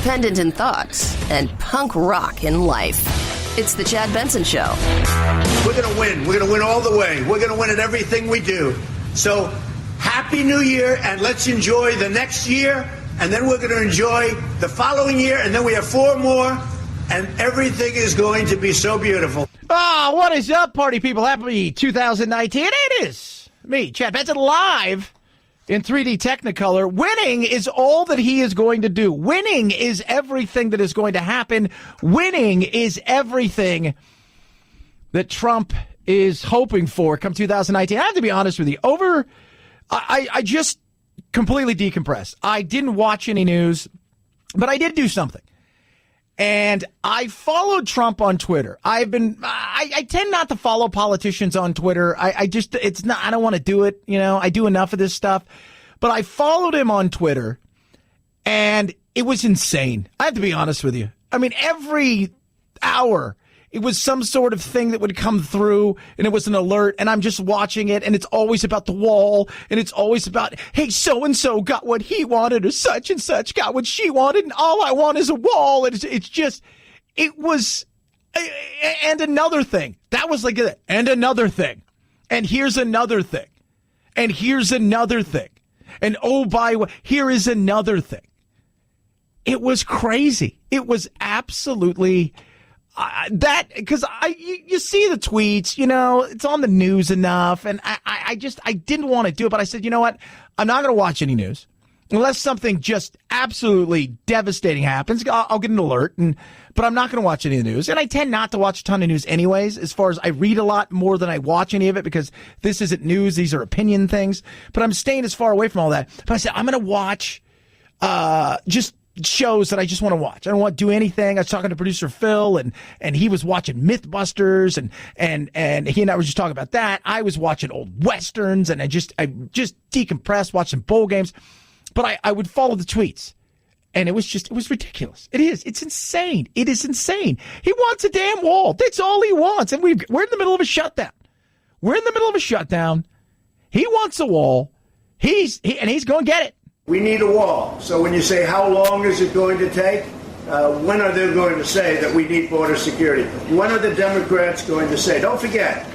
independent in thoughts, and punk rock in life. It's the Chad Benson Show. We're going to win. We're going to win all the way. We're going to win at everything we do. So, Happy New Year, and let's enjoy the next year, and then we're going to enjoy the following year, and then we have 4 more, and everything is going to be so beautiful. Oh, what is up, party people? Happy 2019. It is me, Chad Benson, live in 3D Technicolor. Winning is all that he is going to do. Winning is everything that is going to happen. Winning is everything that Trump is hoping for come 2019. I have to be honest with you. I just completely decompressed. I didn't watch any news, but I did do something. And I followed Trump on Twitter. I tend not to follow politicians on Twitter. I don't want to do it. You know, I do enough of this stuff, but I followed him on Twitter and it was insane. I have to be honest with you. I mean, every hour it was some sort of thing that would come through and it was an alert and I'm just watching it and it's always about the wall and it's always about, hey, so-and-so got what he wanted or such and such got what she wanted and all I want is a wall. And it was, and another thing. That was like, and another thing. And here's another thing. And here's another thing. And oh, here is another thing. It was crazy. It was absolutely because you see the tweets, you know, it's on the news enough. And I didn't want to do it, but I said, you know what? I'm not going to watch any news unless something just absolutely devastating happens. I'll get an alert, but I'm not going to watch any of the news. And I tend not to watch a ton of news anyways, as far as I read a lot more than I watch any of it because this isn't news. These are opinion things, but I'm staying as far away from all that. But I said, I'm going to watch, just shows that I just want to watch. I don't want to do anything. I was talking to producer Phil and he was watching Mythbusters and he and I were just talking about that. I was watching old Westerns and I just decompressed, watched some bowl games, but I would follow the tweets and it was ridiculous. It is. It's insane. It is insane. He wants a damn wall. That's all he wants. And we're in the middle of a shutdown. We're in the middle of a shutdown. He wants a wall. He's going to get it. We need a wall. So when you say how long is it going to take, when are they going to say that we need border security? When are the Democrats going to say? Don't forget,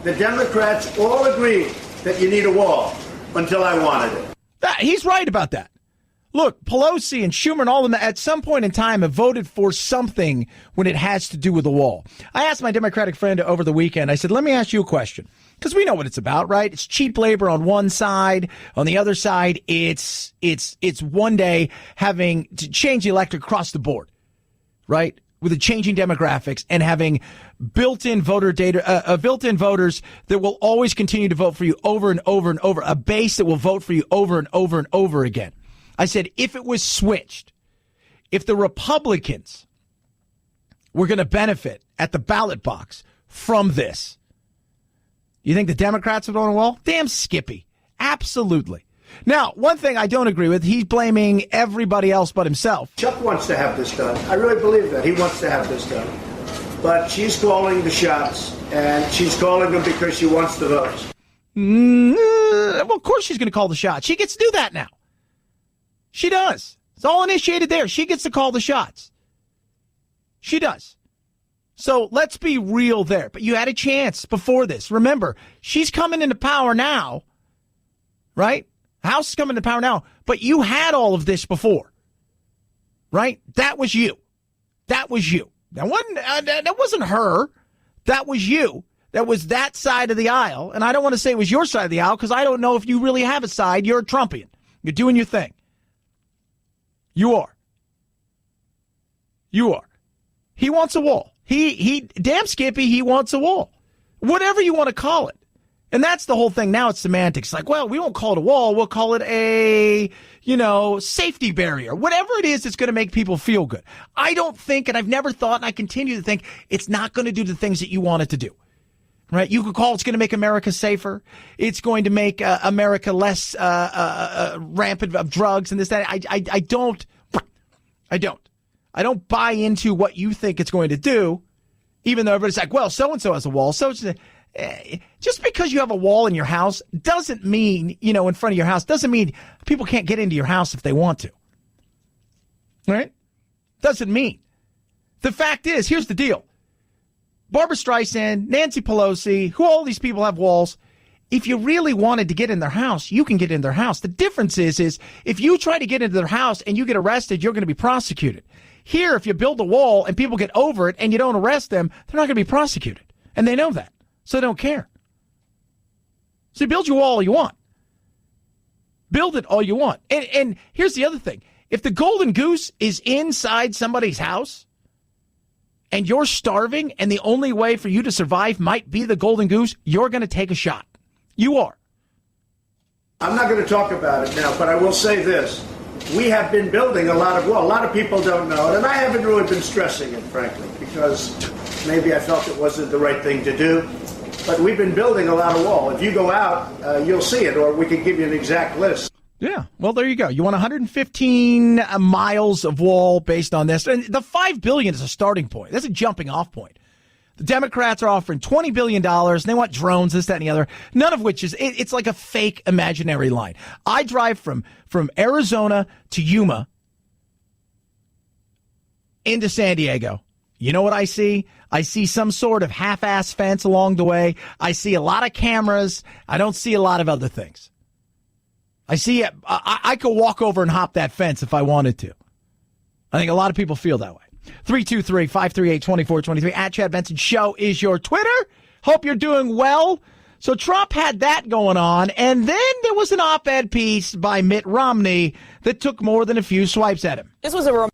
the Democrats all agreed that you need a wall until I wanted it. He's right about that. Look, Pelosi and Schumer and all of them at some point in time have voted for something when it has to do with the wall. I asked my Democratic friend over the weekend, I said, let me ask you a question. Because we know what it's about, right? It's cheap labor on one side. On the other side, it's one day having to change the electorate across the board, right? With the changing demographics and having built-in voter data, built-in voters that will always continue to vote for you over and over and over, a base that will vote for you over and over and over again. I said, if it was switched, if the Republicans were going to benefit at the ballot box from this, you think the Democrats would own a wall? Damn Skippy. Absolutely. Now, one thing I don't agree with, he's blaming everybody else but himself. Chuck wants to have this done. I really believe that. He wants to have this done. But she's calling the shots, and she's calling them because she wants the votes. Well, of course she's going to call the shots. She gets to do that now. She does. It's all initiated there. She gets to call the shots. She does. So let's be real there. But you had a chance before this. Remember, she's coming into power now, right? House is coming into power now. But you had all of this before, right? That was you. That was you. That wasn't her. That was you. That was that side of the aisle. And I don't want to say it was your side of the aisle because I don't know if you really have a side. You're a Trumpian. You're doing your thing. You are. You are. He wants a wall. Damn Skippy, he wants a wall. Whatever you want to call it. And that's the whole thing. Now it's semantics. Like, well, we won't call it a wall. We'll call it a, safety barrier. Whatever it is that's going to make people feel good. I don't think, and I've never thought, and I continue to think, it's not going to do the things that you want it to do. Right? You could call it's going to make America safer. It's going to make America less rampant of drugs and this, that. I don't buy into what you think it's going to do, even though everybody's like, well, so-and-so has a wall. So just because you have a wall in your house doesn't mean, in front of your house, doesn't mean people can't get into your house if they want to. Right? Doesn't mean. The fact is, here's the deal. Barbara Streisand, Nancy Pelosi, who all these people have walls. If you really wanted to get in their house, you can get in their house. The difference is if you try to get into their house and you get arrested, you're going to be prosecuted. Here, if you build a wall and people get over it and you don't arrest them, they're not going to be prosecuted. And they know that. So they don't care. So you build your wall all you want. Build it all you want. And here's the other thing. If the golden goose is inside somebody's house and you're starving and the only way for you to survive might be the golden goose, you're going to take a shot. You are. I'm not going to talk about it now, but I will say this. We have been building a lot of wall. A lot of people don't know it, and I haven't really been stressing it, frankly, because maybe I felt it wasn't the right thing to do. But we've been building a lot of wall. If you go out, you'll see it, or we can give you an exact list. Yeah, well, there you go. You want 115 miles of wall based on this. And the $5 billion is a starting point. That's a jumping off point. The Democrats are offering $20 billion, and they want drones, this, that, and the other, none of which is, it's like a fake imaginary line. I drive from Arizona to Yuma into San Diego. You know what I see? I see some sort of half-ass fence along the way. I see a lot of cameras. I don't see a lot of other things. I see it. I could walk over and hop that fence if I wanted to. I think a lot of people feel that way. 323-538-2423 at Chad Benson Show is your Twitter. Hope you're doing well. So Trump had that going on, and then there was an op-ed piece by Mitt Romney that took more than a few swipes at him. This was a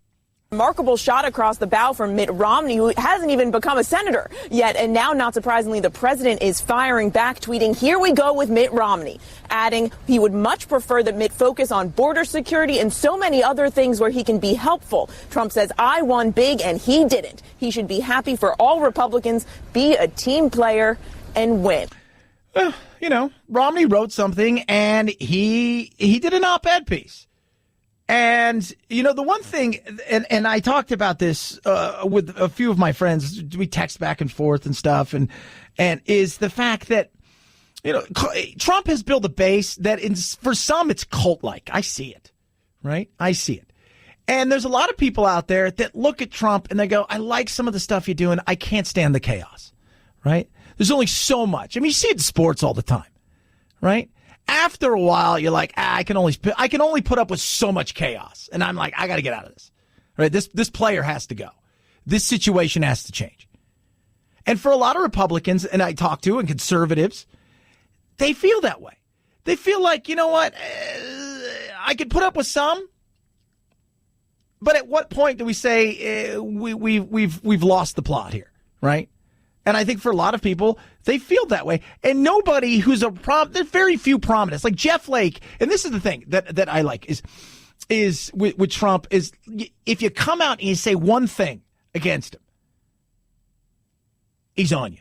remarkable shot across the bow from Mitt Romney, who hasn't even become a senator yet. And now, not surprisingly, the president is firing back, tweeting, "Here we go with Mitt Romney," adding he would much prefer that Mitt focus on border security and so many other things where he can be helpful. Trump says, "I won big and he didn't. He should be happy for all Republicans, be a team player and win." Romney wrote something and he did an op-ed piece. And, the one thing, and I talked about this with a few of my friends, we text back and forth and stuff, and is the fact that, Trump has built a base that for some it's cult-like. I see it, right? I see it. And there's a lot of people out there that look at Trump and they go, I like some of the stuff you're doing. I can't stand the chaos, right? There's only so much. I mean, you see it in sports all the time, right? After a while, you're like, I can only put up with so much chaos. And I'm like, I got to get out of this. Right? This player has to go. This situation has to change. And for a lot of Republicans, and I talk to, and conservatives, they feel that way. They feel like, you know what? I could put up with some. But at what point do we say we've lost the plot here, right? And I think for a lot of people, they feel that way. And nobody who's there's very few prominents. Like Jeff Flake, and this is the thing that I like, is with Trump, is if you come out and you say one thing against him, he's on you.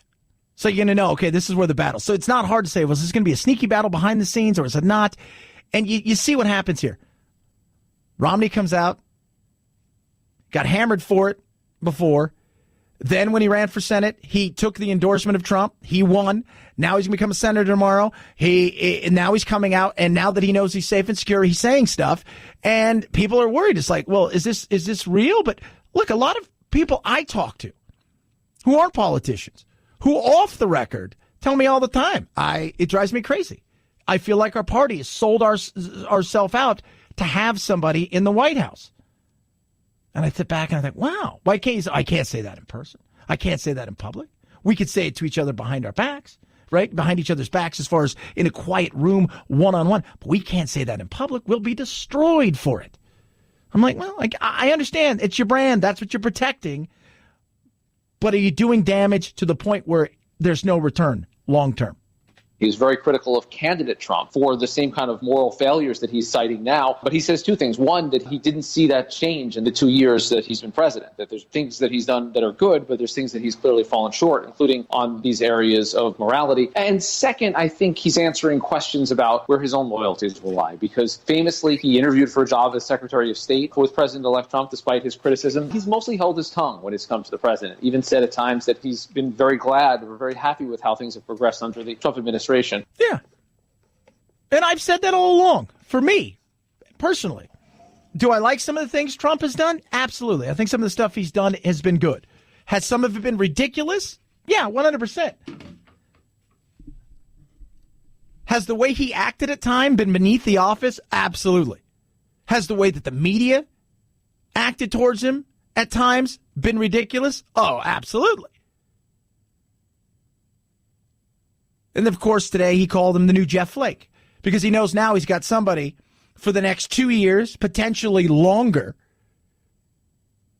So you're going to know, okay, this is where the battle. So it's not hard to say, well, is this going to be a sneaky battle behind the scenes or is it not? And you see what happens here. Romney comes out, got hammered for it before. Then when he ran for Senate, he took the endorsement of Trump. He won. Now he's going to become a senator tomorrow. Now he's coming out, and now that he knows he's safe and secure, he's saying stuff, and people are worried. It's like, well, is this real? But look, a lot of people I talk to who aren't politicians, who off the record, tell me all the time, it drives me crazy. I feel like our party has sold ourselves out to have somebody in the White House. And I sit back and I think, wow, why can't you say, I can't say that in person. I can't say that in public. We could say it to each other behind our backs, right? Behind each other's backs as far as in a quiet room, one-on-one. But we can't say that in public. We'll be destroyed for it. I'm like, well, I understand. It's your brand. That's what you're protecting. But are you doing damage to the point where there's no return long term? He's very critical of candidate Trump for the same kind of moral failures that he's citing now. But he says two things. One, that he didn't see that change in the 2 years that he's been president, that there's things that he's done that are good, but there's things that he's clearly fallen short, including on these areas of morality. And second, I think he's answering questions about where his own loyalties will lie, because famously he interviewed for a job as Secretary of State with President-elect Trump, despite his criticism. He's mostly held his tongue when it's come to the president, even said at times that he's been very glad or very happy with how things have progressed under the Trump administration. Yeah. And I've said that all along. For me, personally, Do I like some of the things Trump has done? Absolutely. I think some of the stuff he's done has been good. Has some of it been ridiculous? Yeah, 100%. Has the way he acted at times been beneath the office? Absolutely. Has the way that the media acted towards him at times been ridiculous? Oh, absolutely. And of course, today he called him the new Jeff Flake because he knows now he's got somebody for the next 2 years, potentially longer,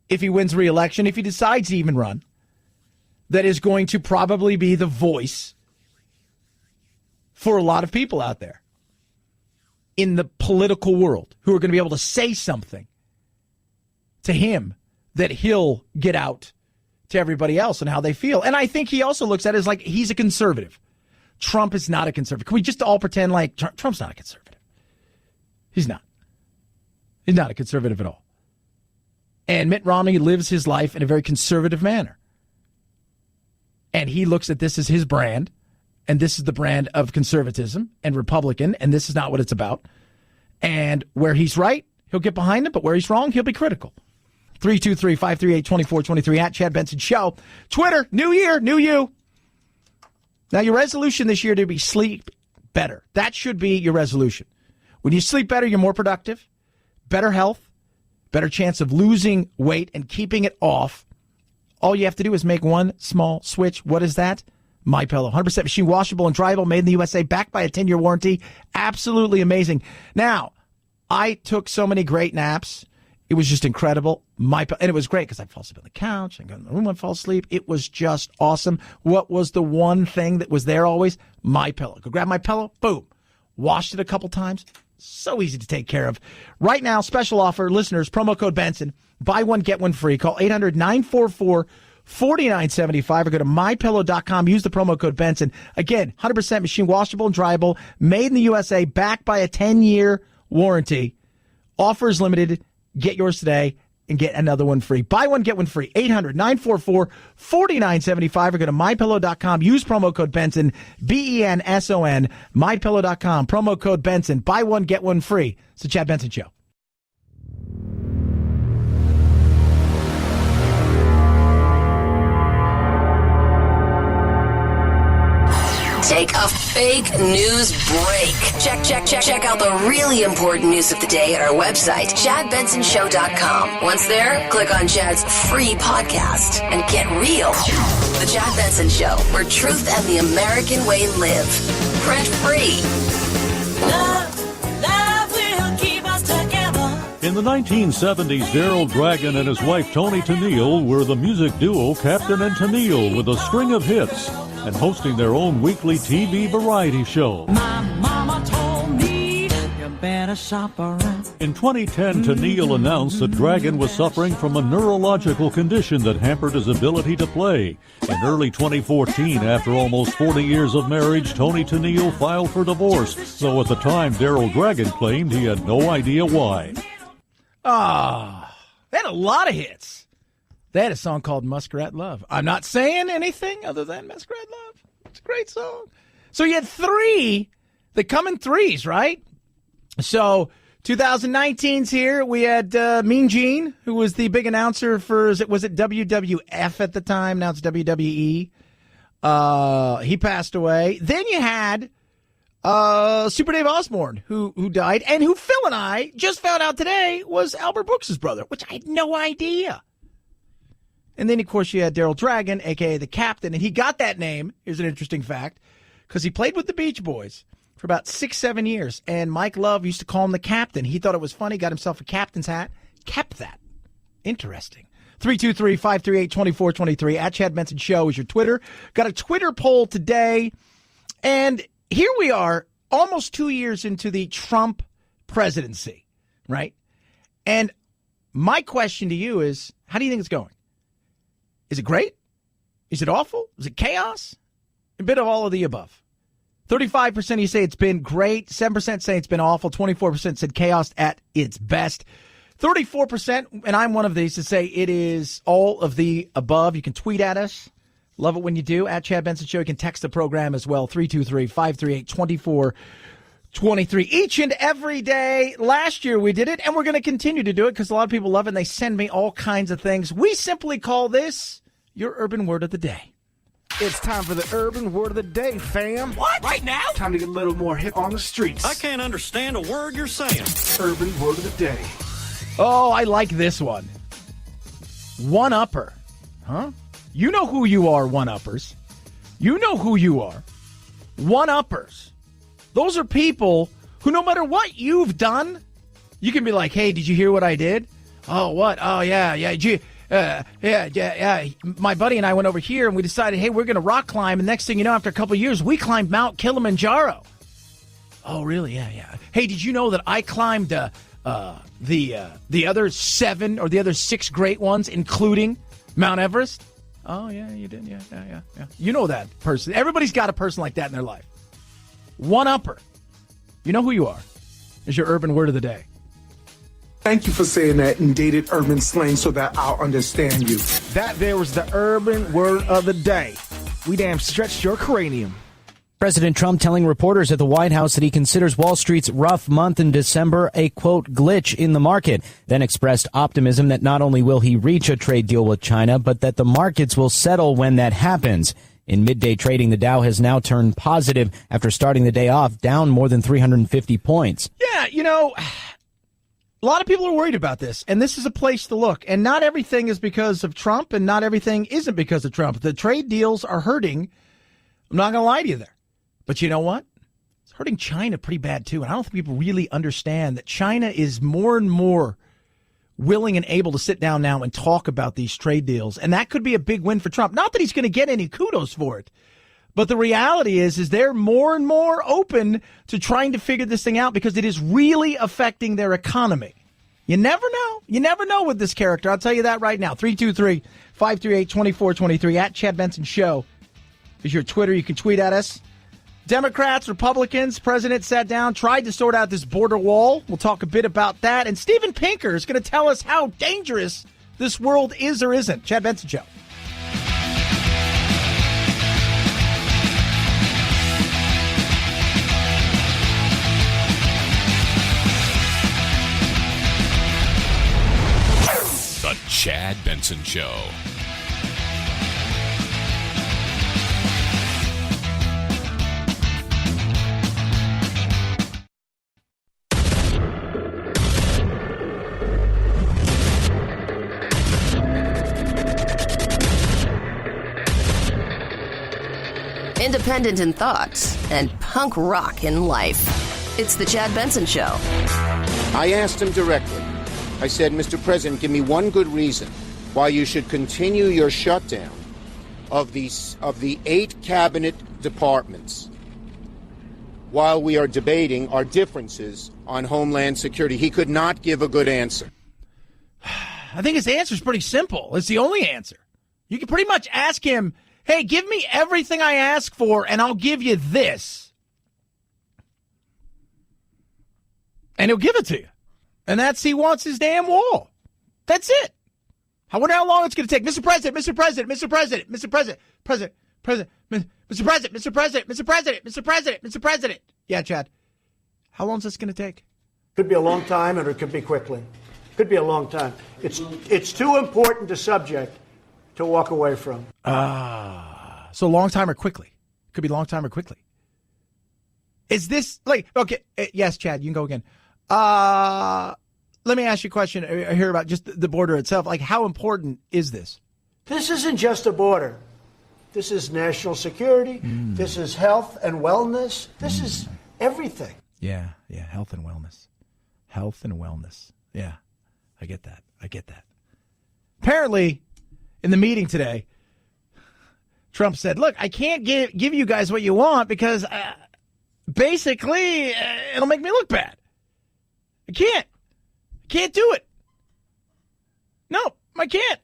if he wins re-election, if he decides to even run, that is going to probably be the voice for a lot of people out there in the political world who are going to be able to say something to him that he'll get out to everybody else and how they feel. And I think he also looks at it as like he's a conservative. Trump is not a conservative. Can we just all pretend like Trump's not a conservative? He's not. He's not a conservative at all. And Mitt Romney lives his life in a very conservative manner. And he looks at this as his brand, and this is the brand of conservatism and Republican, and this is not what it's about. And where he's right, he'll get behind him, but where he's wrong, he'll be critical. 323-538-2423 at Chad Benson Show. Twitter, new year, new you. Now, your resolution this year to be sleep better. That should be your resolution. When you sleep better, you're more productive, better health, better chance of losing weight and keeping it off. All you have to do is make one small switch. What is that? MyPillow. 100% machine washable and dryable, made in the USA, backed by a 10-year warranty. Absolutely amazing. Now, I took so many great naps. It was just incredible. And it was great because I'd fall asleep on the couch. I'd go in the room and fall asleep. It was just awesome. What was the one thing that was there always? MyPillow. Go grab MyPillow. Boom. Washed it a couple times. So easy to take care of. Right now, special offer, listeners, promo code Benson. Buy one, get one free. Call 800-944-4975 or go to MyPillow.com. Use the promo code Benson. Again, 100% machine washable and dryable, made in the USA, backed by a 10-year warranty. Offer is limited. Get yours today and get another one free. Buy one, get one free. 800-944-4975 or go to MyPillow.com. Use promo code Benson, BENSON, MyPillow.com. Promo code Benson. Buy one, get one free. It's the Chad Benson Show. Take a fake news break. Check out the really important news of the day at our website, ChadBensonShow.com. Once there, click on Chad's free podcast and get real. The Chad Benson Show, where truth and the American way live. Print free. Love will keep us together. In the 1970s, Daryl Dragon and his wife Tony Tennille were the music duo Captain and Tennille with a string of hits and hosting their own weekly TV variety show. My mama told me you better shop around. In 2010, Tennille announced that Dragon was suffering from a neurological condition that hampered his ability to play. In early 2014, after almost 40 years of marriage, Tony Tennille filed for divorce, though at the time Daryl Dragon claimed he had no idea why. They had a lot of hits. They had a song called Muskrat Love. I'm not saying anything other than Muskrat Love. It's a great song. So you had three. They come in threes, right? So 2019's here. We had Mean Gene, who was the big announcer for, was it WWF at the time? Now it's WWE. He passed away. Then you had Super Dave Osborne, who died, and who Phil and I just found out today was Albert Brooks' brother, which I had no idea. And then, of course, you had Daryl Dragon, a.k.a. the Captain, and he got that name, here's an interesting fact, because he played with the Beach Boys for about 6-7 years, and Mike Love used to call him the Captain. He thought it was funny, got himself a captain's hat, kept that. Interesting. 323-538-2423, at Chad Benson Show is your Twitter. Got a Twitter poll today, and here we are, almost 2 years into the Trump presidency, right? And my question to you is, how do you think it's going? Is it great? Is it awful? Is it chaos? A bit of all of the above. 35% of you say it's been great. 7% say it's been awful. 24% said chaos at its best. 34%, and I'm one of these, to say it is all of the above. You can tweet at us. Love it when you do. At Chad Benson Show. You can text the program as well. 323-538-2423. 23 each and every day. Last year we did it, and we're going to continue to do it because a lot of people love it, and they send me all kinds of things. We simply call this your Urban Word of the Day. It's time for the Urban Word of the Day, fam. What? Right now? Time to get a little more hip on the streets. I can't understand a word you're saying. Urban Word of the Day. Oh, I like this one. One-upper. Huh? You know who you are, one-uppers. You know who you are. One-uppers. Those are people who, no matter what you've done, you can be like, hey, did you hear what I did? Oh, what? Oh, yeah. My buddy and I went over here and we decided, hey, we're going to rock climb. And next thing you know, after a couple of years, we climbed Mount Kilimanjaro. Oh, really? Yeah. Hey, did you know that I climbed the other 7 or the other 6 great ones, including Mount Everest? Oh, yeah, you did. Yeah. You know that person. Everybody's got a person like that in their life. One-upper. You know who you are. Is your Urban Word of the Day. Thank you for saying that in dated urban slang so that I'll understand you. That there was the Urban Word of the Day. We damn stretched your cranium. President Trump telling reporters at the White House that he considers Wall Street's rough month in December a, quote, glitch in the market, then expressed optimism that not only will he reach a trade deal with China, but that the markets will settle when that happens. In midday trading, the Dow has now turned positive after starting the day off down more than 350 points. Yeah, a lot of people are worried about this, and this is a place to look. And not everything is because of Trump, and not everything isn't because of Trump. The trade deals are hurting. I'm not going to lie to you there. But you know what? It's hurting China pretty bad, too. And I don't think people really understand that China is more and more willing and able to sit down now and talk about these trade deals. And that could be a big win for Trump. Not that he's going to get any kudos for it. But the reality is they're more and more open to trying to figure this thing out because it is really affecting their economy. You never know. You never know with this character. I'll tell you that right now. 323-538-2423 at Chad Benson Show is your Twitter. You can tweet at us. Democrats, Republicans, president sat down, tried to sort out this border wall. We'll talk a bit about that. And Steven Pinker is going to tell us how dangerous this world is or isn't. Chad Benson Show. The Chad Benson Show. Independent in thoughts and punk rock in life. It's the Chad Benson Show. I asked him directly. I said, Mr. President, give me one good reason why you should continue your shutdown of the 8 cabinet departments while we are debating our differences on Homeland Security. He could not give a good answer. I think his answer is pretty simple. It's the only answer. You can pretty much ask him, hey, give me everything I ask for, and I'll give you this. And he'll give it to you. And that's he wants his damn wall. That's it. I wonder how long it's going to take. Mr. President, Mr. President, Mr. President, Mr. President, President, President, Mr. President, Mr. President, Mr. President, Mr. President, Mr. President. Yeah, Chad. How long is this going to take? Could be a long time, or it could be quickly. Could be a long time. It's too important a subject to walk away from. So long time or quickly? Could be long time or quickly. Is this like, okay, yes, Chad, you can go again. Let me ask you a question here about just the border itself. Like, how important is this? This isn't just a border. This is national security. This is health and wellness. This is everything. Yeah, health and wellness. Health and wellness. Yeah, I get that. Apparently, in the meeting today, Trump said, look, I can't give you guys what you want because basically it'll make me look bad. I can't do it. No, I can't.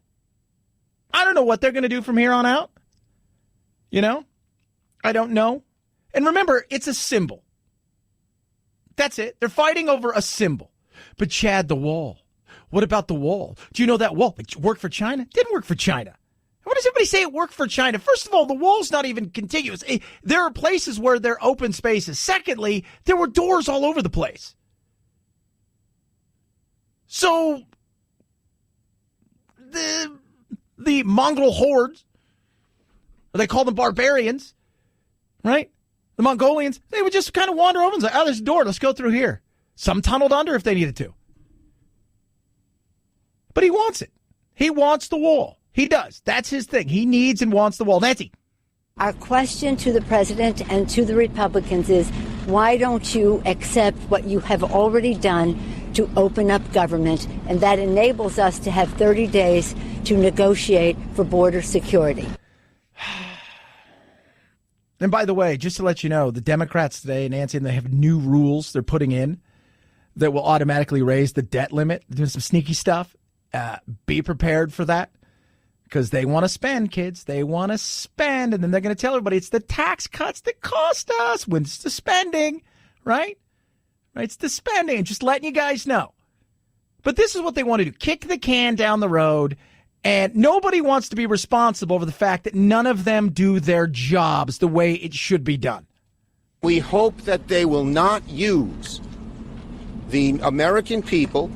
I don't know what they're going to do from here on out. I don't know. And remember, it's a symbol. That's it. They're fighting over a symbol. But Chad, the wall. What about the wall? Do you know that wall? It worked for China? Didn't work for China. What does everybody say it worked for China? First of all, the wall's not even contiguous. There are places where there are open spaces. Secondly, there were doors all over the place. So the Mongol hordes, they call them barbarians, right? The Mongolians, they would just kind of wander over and say, oh, there's a door. Let's go through here. Some tunneled under if they needed to. But he wants it. He wants the wall. He does. That's his thing. He needs and wants the wall. Nancy. Our question to the president and to the Republicans is, why don't you accept what you have already done to open up government? And that enables us to have 30 days to negotiate for border security. And by the way, just to let you know, the Democrats today, Nancy, and they have new rules they're putting in that will automatically raise the debt limit. They're doing some sneaky stuff. Be prepared for that. Because they want to spend, kids. They want to spend. And then they're going to tell everybody it's the tax cuts that cost us when it's the spending, right? It's the spending. And just letting you guys know. But this is what they want to do. Kick the can down the road. And nobody wants to be responsible for the fact that none of them do their jobs the way it should be done. We hope that they will not use the American people,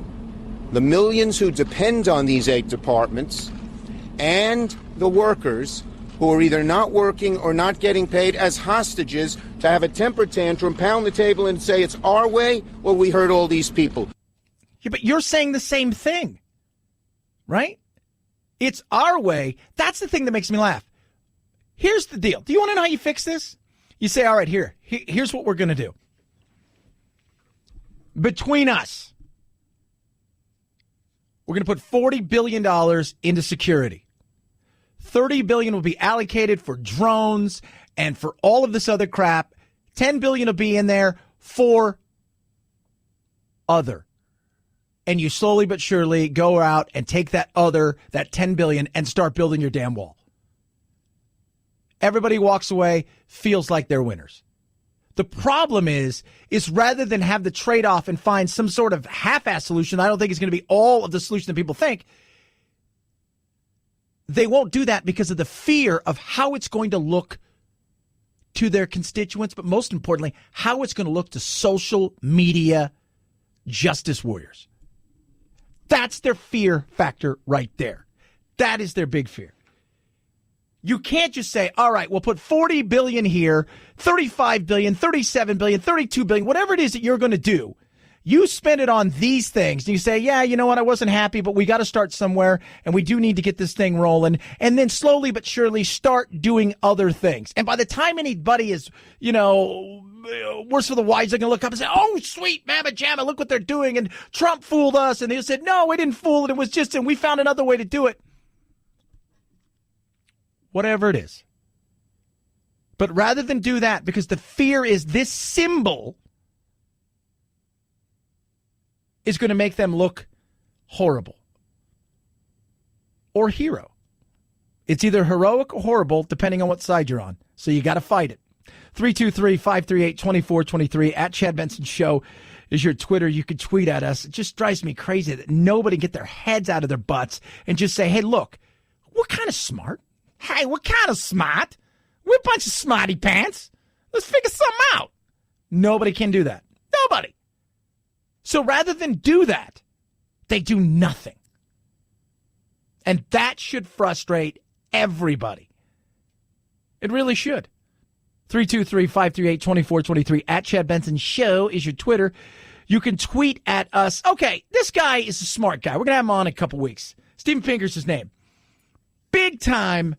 the millions who depend on these 8 departments, and the workers who are either not working or not getting paid as hostages to have a temper tantrum, pound the table and say it's our way, or we hurt all these people. Yeah, but you're saying the same thing, right? It's our way. That's the thing that makes me laugh. Here's the deal. Do you want to know how you fix this? You say, all right, here's what we're going to do. Between us, we're going to put $40 billion into security. $30 billion will be allocated for drones and for all of this other crap. $10 billion will be in there for other. And you slowly but surely go out and take that $10 billion, and start building your damn wall. Everybody walks away, feels like they're winners. The problem is rather than have the trade-off and find some sort of half-ass solution, I don't think it's going to be all of the solution that people think. They won't do that because of the fear of how it's going to look to their constituents, but most importantly, how it's going to look to social media justice warriors. That's their fear factor right there. That is their big fear. You can't just say, all right, we'll put $40 billion here, $35 billion, $37 billion, $32 billion, whatever it is that you're going to do. You spend it on these things. And you say, yeah, you know what? I wasn't happy, but we got to start somewhere, and we do need to get this thing rolling. And then slowly but surely start doing other things. And by the time anybody is, worse for the wise, they're going to look up and say, oh, sweet mamma jamma, look what they're doing. And Trump fooled us. And they said, no, we didn't fool it. It was just, and we found another way to do it. Whatever it is. But rather than do that, because the fear is this symbol is going to make them look horrible or hero. It's either heroic or horrible, depending on what side you're on. So you got to fight it. 323-538-2423 at Chad Benson Show is your Twitter. You can tweet at us. It just drives me crazy that nobody get their heads out of their butts and just say, hey, look, we're kind of smart. Hey, we're kind of smart. We're a bunch of smarty pants. Let's figure something out. Nobody can do that. Nobody. So rather than do that, they do nothing. And that should frustrate everybody. It really should. 323-538-2423 at Chad Benson Show is your Twitter. You can tweet at us. Okay, this guy is a smart guy. We're going to have him on in a couple weeks. Steven Pinker's his name. Big time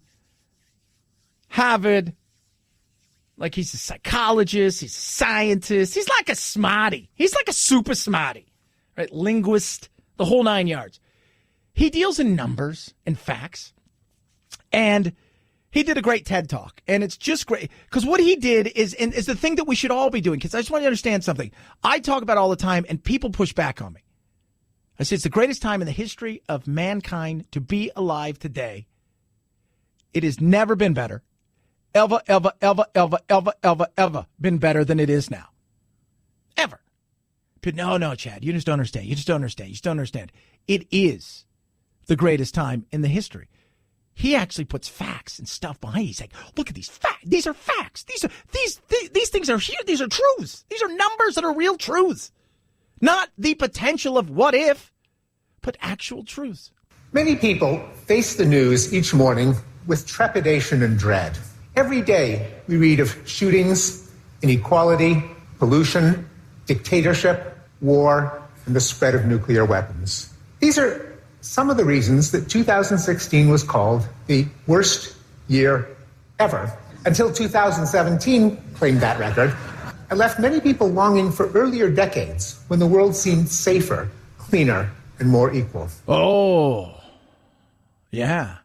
Harvard. Like he's a psychologist. He's a scientist. He's like a smarty. He's like a super smarty. Right? Linguist. The whole 9 yards. He deals in numbers and facts. And he did a great TED Talk, and it's just great because what he did is the thing that we should all be doing. Because I just want you to understand something. I talk about it all the time, and people push back on me. I say it's the greatest time in the history of mankind to be alive today. It has never been better. Ever been better than it is now. Ever. But no, Chad, you just don't understand. You just don't understand. It is the greatest time in the history. He actually puts facts and stuff behind it. He's like, look at these facts. These are facts. These things are here. These are truths. These are numbers that are real truths. Not the potential of what if, but actual truths. Many people face the news each morning with trepidation and dread. Every day we read of shootings, inequality, pollution, dictatorship, war, and the spread of nuclear weapons. These are some of the reasons that 2016 was called the worst year ever, until 2017 claimed that record and left many people longing for earlier decades when the world seemed safer, cleaner, and more equal. Oh, yeah.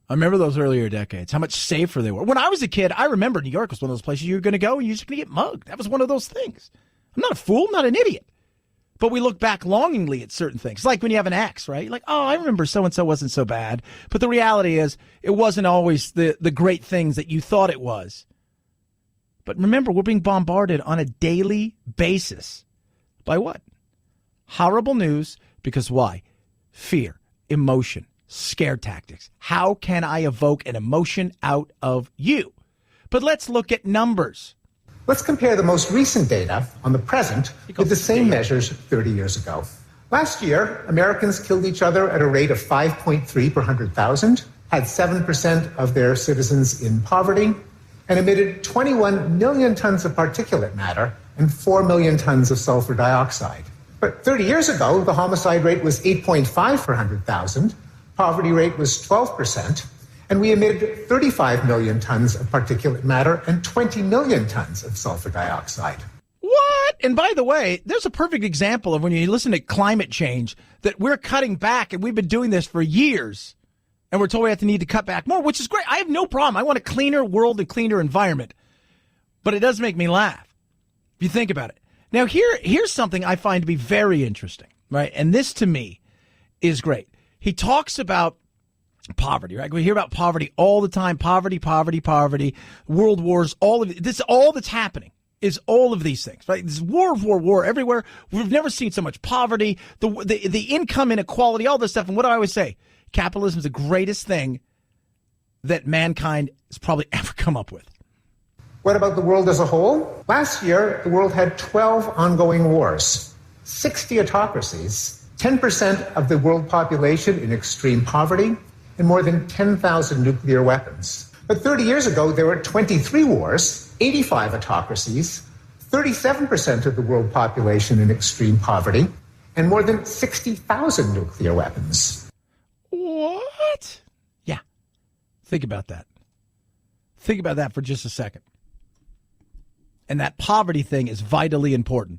I remember those earlier decades, how much safer they were. When I was a kid, I remember New York was one of those places you were going to go and you're just going to get mugged. That was one of those things. I'm not a fool, I'm not an idiot. But we look back longingly at certain things. Like when you have an ex, right? You're like, oh, I remember so-and-so wasn't so bad. But the reality is it wasn't always the great things that you thought it was. But remember, we're being bombarded on a daily basis. By what? Horrible news. Because why? Fear, emotion, scare tactics. How can I evoke an emotion out of you? But let's look at numbers. Let's compare the most recent data on the present with the same measures 30 years ago. Last year, Americans killed each other at a rate of 5.3 per 100,000, had 7% of their citizens in poverty, and emitted 21 million tons of particulate matter and 4 million tons of sulfur dioxide. But 30 years ago, the homicide rate was 8.5 per 100,000, poverty rate was 12%, and we emitted 35 million tons of particulate matter and 20 million tons of sulfur dioxide. What? And by the way, there's a perfect example of when you listen to climate change that we're cutting back, and we've been doing this for years, and we're told we have to need to cut back more, which is great. I have no problem. I want a cleaner world and cleaner environment. But it does make me laugh if you think about it. Now, here's something I find to be very interesting, right? And this, to me, is great. He talks about poverty, right? We hear about poverty all the time. Poverty, world wars, all of it. This, all that's happening is all of these things, right? This war everywhere. We've never seen so much poverty, the income inequality, all this stuff. And what do I always say? Capitalism is the greatest thing that mankind has probably ever come up with. What about the world as a whole? Last year, the world had 12 ongoing wars, 60 autocracies, 10% of the world population in extreme poverty, and more than 10,000 nuclear weapons. But 30 years ago, there were 23 wars, 85 autocracies, 37% of the world population in extreme poverty, and more than 60,000 nuclear weapons. What? Yeah. Think about that. Think about that for just a second. And that poverty thing is vitally important.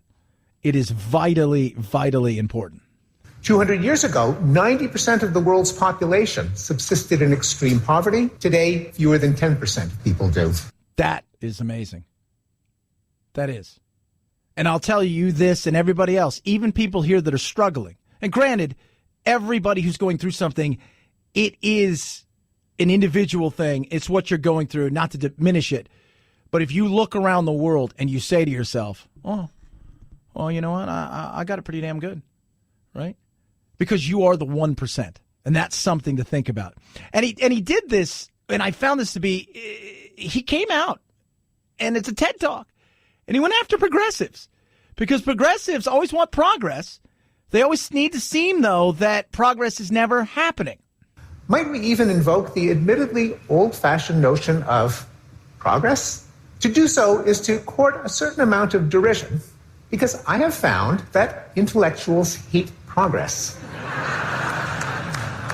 It is vitally, vitally important. 200 years ago, 90% of the world's population subsisted in extreme poverty. Today, fewer than 10% of people do. That is amazing. That is. And I'll tell you this and everybody else, even people here that are struggling. And granted, everybody who's going through something, it is an individual thing. It's what you're going through, not to diminish it. But if you look around the world and you say to yourself, oh, well, you know what? I got it pretty damn good, right? Because you are the 1%. And that's something to think about. And he did this, and I found this to be, he came out, and it's a TED Talk, and he went after progressives. Because progressives always want progress. They always need to seem, though, that progress is never happening. Might we even invoke the admittedly old-fashioned notion of progress? To do so is to court a certain amount of derision, because I have found that intellectuals hate progress.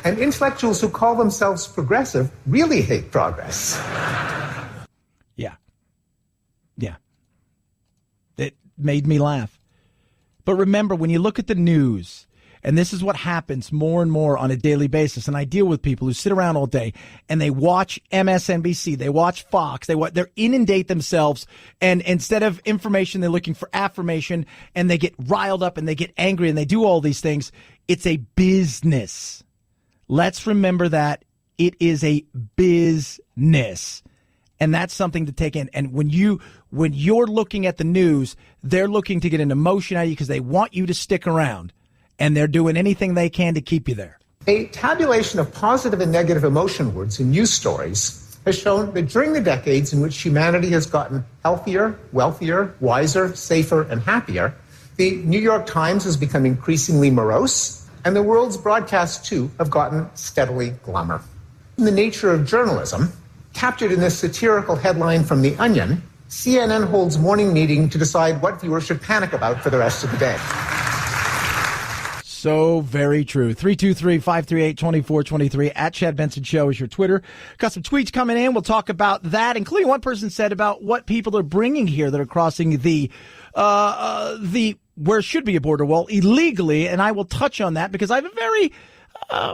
And intellectuals who call themselves progressive really hate progress. Yeah. It made me laugh. But remember, when you look at the news, and this is what happens more and more on a daily basis, and I deal with people who sit around all day and they watch MSNBC, they watch Fox, they inundate themselves, and instead of information, they're looking for affirmation, and they get riled up and they get angry and they do all these things. It's a business. Let's remember that it is a business. And that's something to take in. And when you're looking at the news, they're looking to get an emotion out of you because they want you to stick around. And they're doing anything they can to keep you there. A tabulation of positive and negative emotion words in news stories has shown that during the decades in which humanity has gotten healthier, wealthier, wiser, safer, and happier, the New York Times has become increasingly morose, and the world's broadcasts, too, have gotten steadily glummer. In the nature of journalism, captured in this satirical headline from The Onion, CNN holds morning meeting to decide what viewers should panic about for the rest of the day. So very true. 323-538-2423 at Chad Benson Show is your Twitter. Got some tweets coming in. We'll talk about that, including one person said about what people are bringing here that are crossing the where should be a border wall illegally. And I will touch on that because I have a very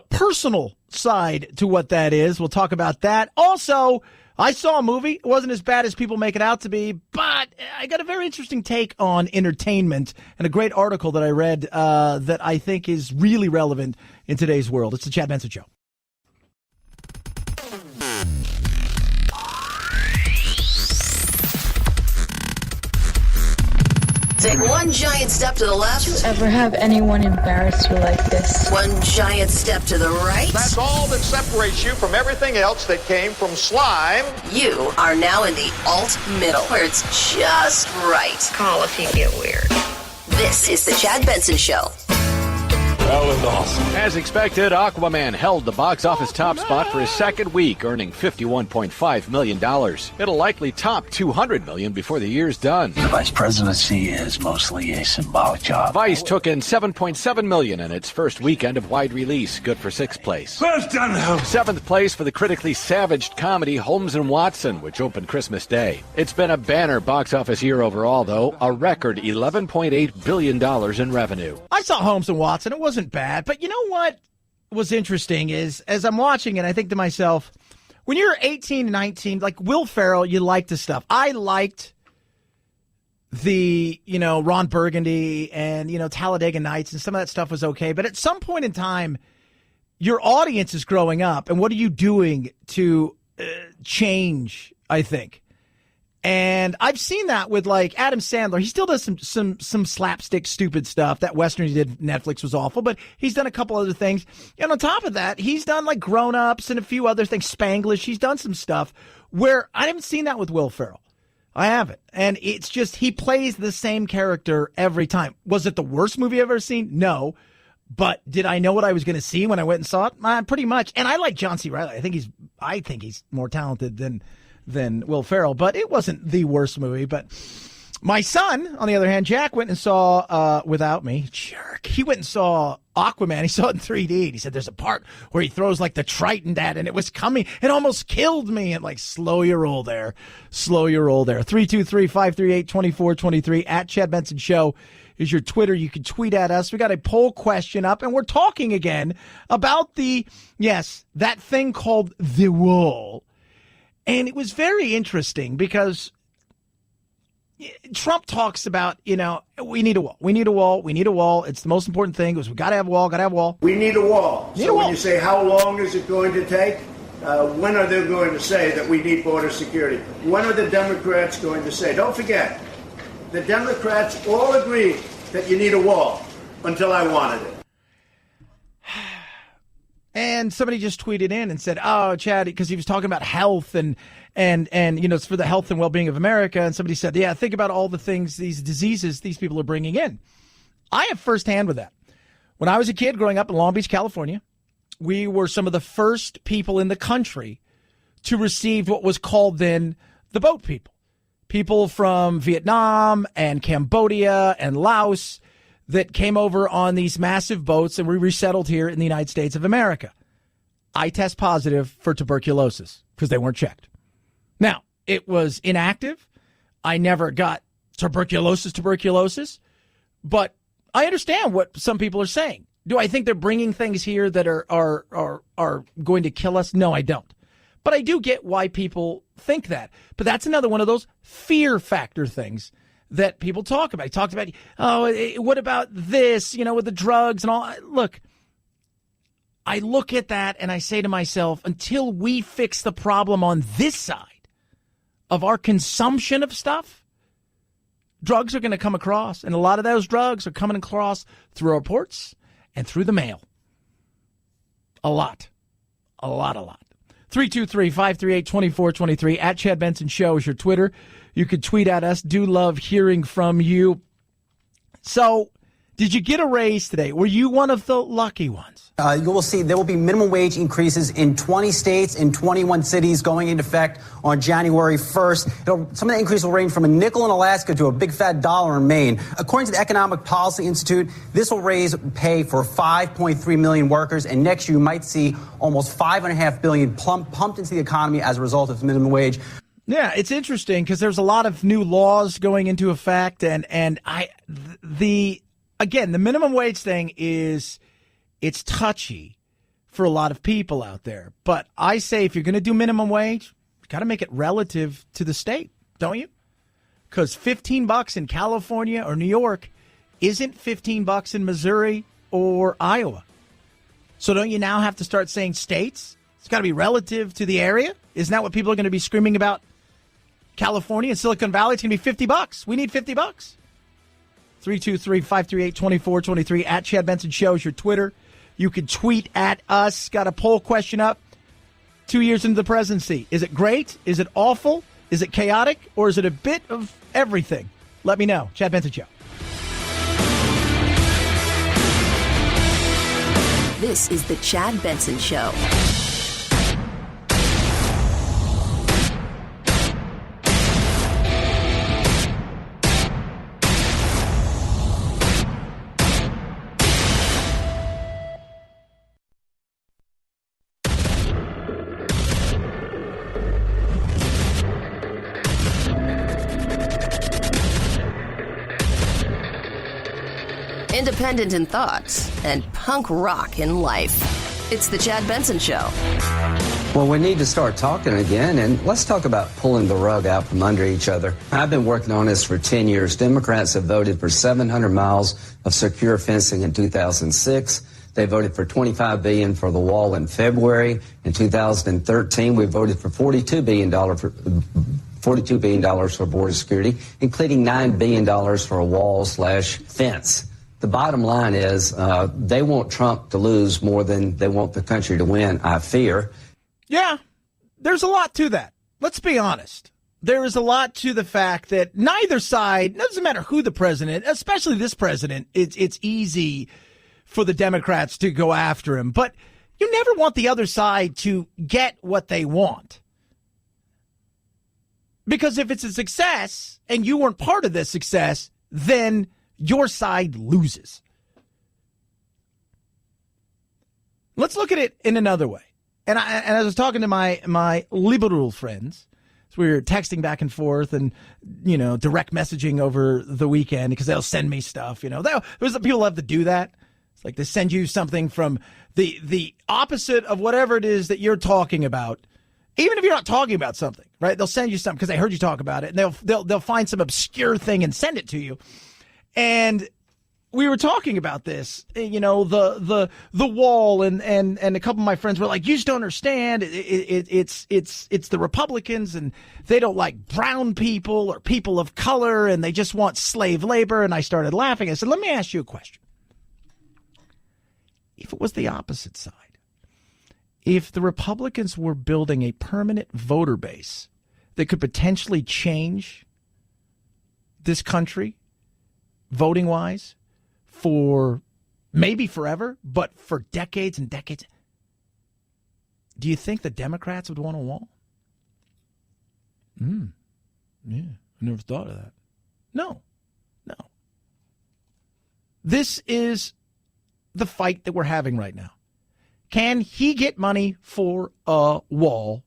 personal side to what that is. We'll talk about that. Also, I saw a movie. It wasn't as bad as people make it out to be, but I got a very interesting take on entertainment and a great article that I read that I think is really relevant in today's world. It's the Chad Benson Show. Take one giant step to the left. Did you ever have anyone embarrass you like this? One giant step to the right. That's all that separates you from everything else that came from slime. You are now in the alt middle, where it's just right. Call if you get weird. This is the Chad Benson Show. That was awesome. As expected, Aquaman held the box office top spot for his second week, earning $51.5 million. It'll likely top $200 million before the year's done. The vice presidency is mostly a symbolic job. Vice took in $7.7 million in its first weekend of wide release, good for sixth place. Well done, Seventh place for the critically savaged comedy Holmes & Watson, which opened Christmas Day. It's been a banner box office year overall, though, a record $11.8 billion in revenue. I saw Holmes & Watson. It wasn't bad, but you know what was interesting is, as I'm watching it, I think to myself, when you're 18, 19, like Will Ferrell, you like the stuff. I liked the, Ron Burgundy and, Talladega Nights, and some of that stuff was okay. But at some point in time, your audience is growing up, and what are you doing to change, I think? And I've seen that with like Adam Sandler. He still does some slapstick stupid stuff. That Western he did Netflix was awful, but he's done a couple other things. And on top of that, he's done like Grown Ups and a few other things, Spanglish. He's done some stuff where I haven't seen that with Will Ferrell. I haven't. And it's just he plays the same character every time. Was it the worst movie I've ever seen? No. But did I know what I was going to see when I went and saw it? Pretty much. And I like John C. Reilly. I think he's more talented than Will Ferrell, but it wasn't the worst movie. But my son, on the other hand, Jack, went and saw, without me, jerk, he went and saw Aquaman. He saw it in 3D, and he said there's a part where he throws like the Triton at, and it was coming. It almost killed me. And like, slow your roll there. 323-538-2423 at Chad Benson Show is your Twitter. You can tweet at us. We got a poll question up, and we're talking again about that thing called the wall. And it was very interesting because Trump talks about, we need a wall. We need a wall. We need a wall. It's the most important thing. We got to have a wall. Got to have a wall. We need a wall. When you say how long is it going to take, when are they going to say that we need border security? When are the Democrats going to say? Don't forget, the Democrats all agreed that you need a wall until I wanted it. And somebody just tweeted in and said, "Oh, Chad," because he was talking about health and it's for the health and well-being of America. And somebody said, "Yeah, think about all the things, these diseases these people are bringing in." I have firsthand with that. When I was a kid growing up in Long Beach, California, we were some of the first people in the country to receive what was called then the boat people. People from Vietnam and Cambodia and Laos that came over on these massive boats and were resettled here in the United States of America. I test positive for tuberculosis because they weren't checked. Now, it was inactive. I never got tuberculosis, but I understand what some people are saying. Do I think they're bringing things here that are going to kill us? No, I don't. But I do get why people think that. But that's another one of those fear factor things that people talk about. He talked about, what about this, with the drugs and all. Look, I look at that and I say to myself, until we fix the problem on this side of our consumption of stuff, drugs are going to come across. And a lot of those drugs are coming across through our ports and through the mail. A lot. 323-538-2423. At Chad Benson Show is your Twitter. You could tweet at us. Do love hearing from you. So, did you get a raise today? Were you one of the lucky ones? You will see there will be minimum wage increases in 20 states and 21 cities going into effect on January 1st. Some of the increase will range from a nickel in Alaska to a big fat dollar in Maine. According to the Economic Policy Institute, this will raise pay for 5.3 million workers, and next year you might see almost $5.5 billion pumped into the economy as a result of minimum wage. Yeah, it's interesting because there's a lot of new laws going into effect, the minimum wage thing it's touchy for a lot of people out there. But I say if you're going to do minimum wage, you got to make it relative to the state, don't you? Because $15 in California or New York isn't $15 in Missouri or Iowa. So don't you now have to start saying states? It's got to be relative to the area. Isn't that what people are going to be screaming about? California and Silicon Valley, it's going to be $50. We need $50. 323-538-2423. At Chad Benson Show is your Twitter. You can tweet at us. Got a poll question up. 2 years into the presidency. Is it great? Is it awful? Is it chaotic? Or is it a bit of everything? Let me know. Chad Benson Show. This is the Chad Benson Show. Independent in thoughts and punk rock in life. It's the Chad Benson Show. Well, we need to start talking again, and let's talk about pulling the rug out from under each other. I've been working on this for 10 years. Democrats have voted for 700 miles of secure fencing in 2006. They voted for $25 billion for the wall in February. In 2013, we voted for $42 billion for border security, including $9 billion for a wall/fence. The bottom line is they want Trump to lose more than they want the country to win, I fear. Yeah, there's a lot to that. Let's be honest. There is a lot to the fact that neither side, doesn't matter who the president, especially this president, it's easy for the Democrats to go after him. But you never want the other side to get what they want. Because if it's a success and you weren't part of this success, then your side loses. Let's look at it in another way. And I was talking to my liberal friends. So we were texting back and forth and, direct messaging over the weekend because they'll send me stuff. People love to do that. It's like they send you something from the opposite of whatever it is that you're talking about. Even if you're not talking about something, right? They'll send you something because they heard you talk about it, and they'll find some obscure thing and send it to you. And we were talking about this, the wall, and a couple of my friends were like, "You just don't understand. It's the Republicans, and they don't like brown people or people of color, and they just want slave labor." And I started laughing. I said, "Let me ask you a question. If it was the opposite side, if the Republicans were building a permanent voter base that could potentially change this country, voting-wise, for maybe forever, but for decades and decades, do you think the Democrats would want a wall?" Yeah, I never thought of that. No. This is the fight that we're having right now. Can he get money for a wall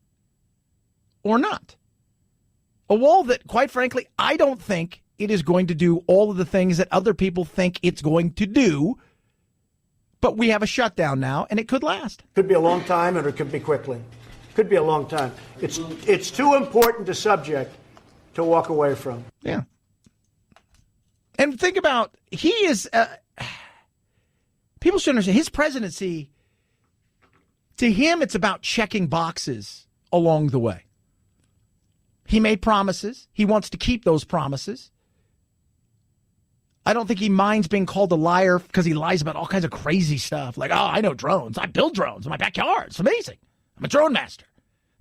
or not? A wall that, quite frankly, I don't think it is going to do all of the things that other people think it's going to do. But we have a shutdown now, and it could last. Could be a long time, or it could be quickly. Could be a long time. It's too important a subject to walk away from. Yeah. And think about, he is, people should understand, his presidency, to him, it's about checking boxes along the way. He made promises. He wants to keep those promises. I don't think he minds being called a liar because he lies about all kinds of crazy stuff. Like, I know drones. I build drones in my backyard. It's amazing. I'm a drone master.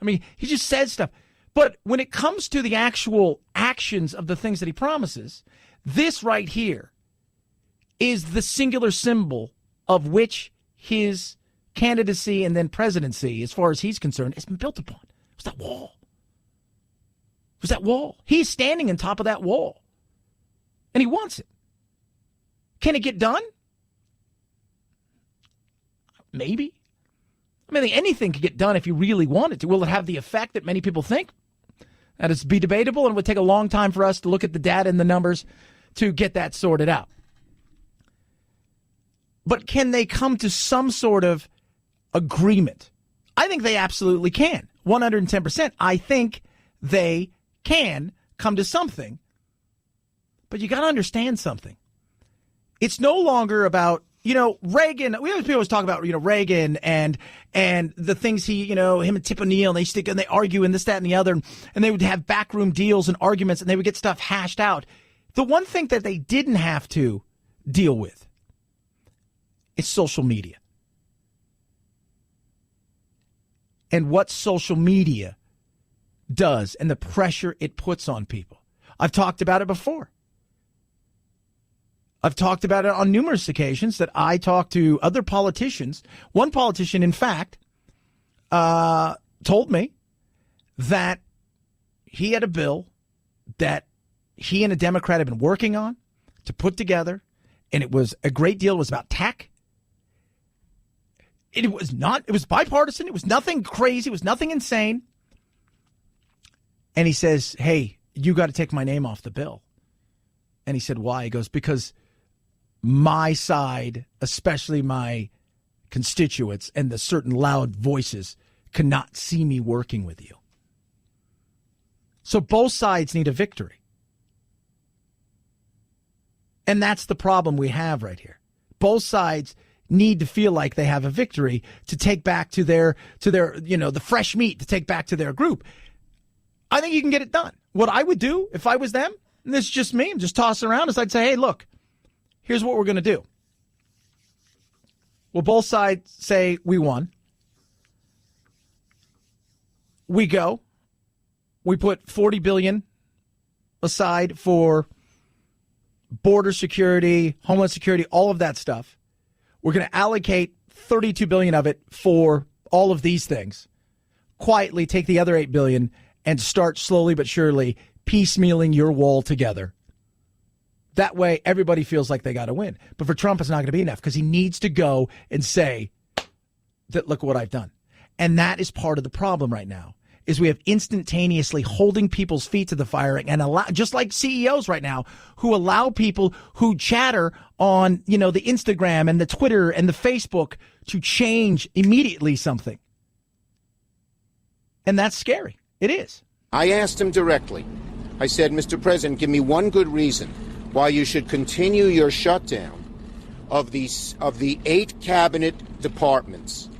I mean, he just says stuff. But when it comes to the actual actions of the things that he promises, this right here is the singular symbol of which his candidacy and then presidency, as far as he's concerned, has been built upon. It was that wall. It was that wall. He's standing on top of that wall. And he wants it. Can it get done? Maybe. I mean, anything could get done if you really wanted to. Will it have the effect that many people think? That is be debatable, and it would take a long time for us to look at the data and the numbers to get that sorted out. But can they come to some sort of agreement? I think they absolutely can. 110%. I think they can come to something. But you got to understand something. It's no longer about, Reagan. We always talk about, Reagan and the things he, him and Tiffany Haddish, and they argue and this, that, and the other. And they would have backroom deals and arguments, and they would get stuff hashed out. The one thing that they didn't have to deal with is social media. And what social media does and the pressure it puts on people. I've talked about it before. I've talked about it on numerous occasions that I talk to other politicians. One politician, in fact, told me that he had a bill that he and a Democrat had been working on to put together, and it was a great deal. It was about tech. It was bipartisan. It was nothing crazy. It was nothing insane. And he says, hey, you got to take my name off the bill. And he said, why? He goes, because my side, especially my constituents and the certain loud voices, cannot see me working with you. So both sides need a victory. And that's the problem we have right here. Both sides need to feel like they have a victory to take back to their, the fresh meat to take back to their group. I think you can get it done. What I would do if I was them, and this is just me, I'm just tossing around, is I'd say, hey, look, here's what we're going to do. Well, both sides say we won. We go. We put $40 billion aside for border security, homeland security, all of that stuff. We're going to allocate $32 billion of it for all of these things. Quietly take the other $8 billion and start slowly but surely piecemealing your wall together. That way, everybody feels like they got to win. But for Trump, it's not going to be enough because he needs to go and say that, look what I've done. And that is part of the problem right now, is we have instantaneously holding people's feet to the fire and allow, just like CEOs right now, who allow people who chatter on, the Instagram and the Twitter and the Facebook to change immediately something. And that's scary. It is. I asked him directly. I said, Mr. President, give me one good reason why you should continue your shutdown of the 8 cabinet departments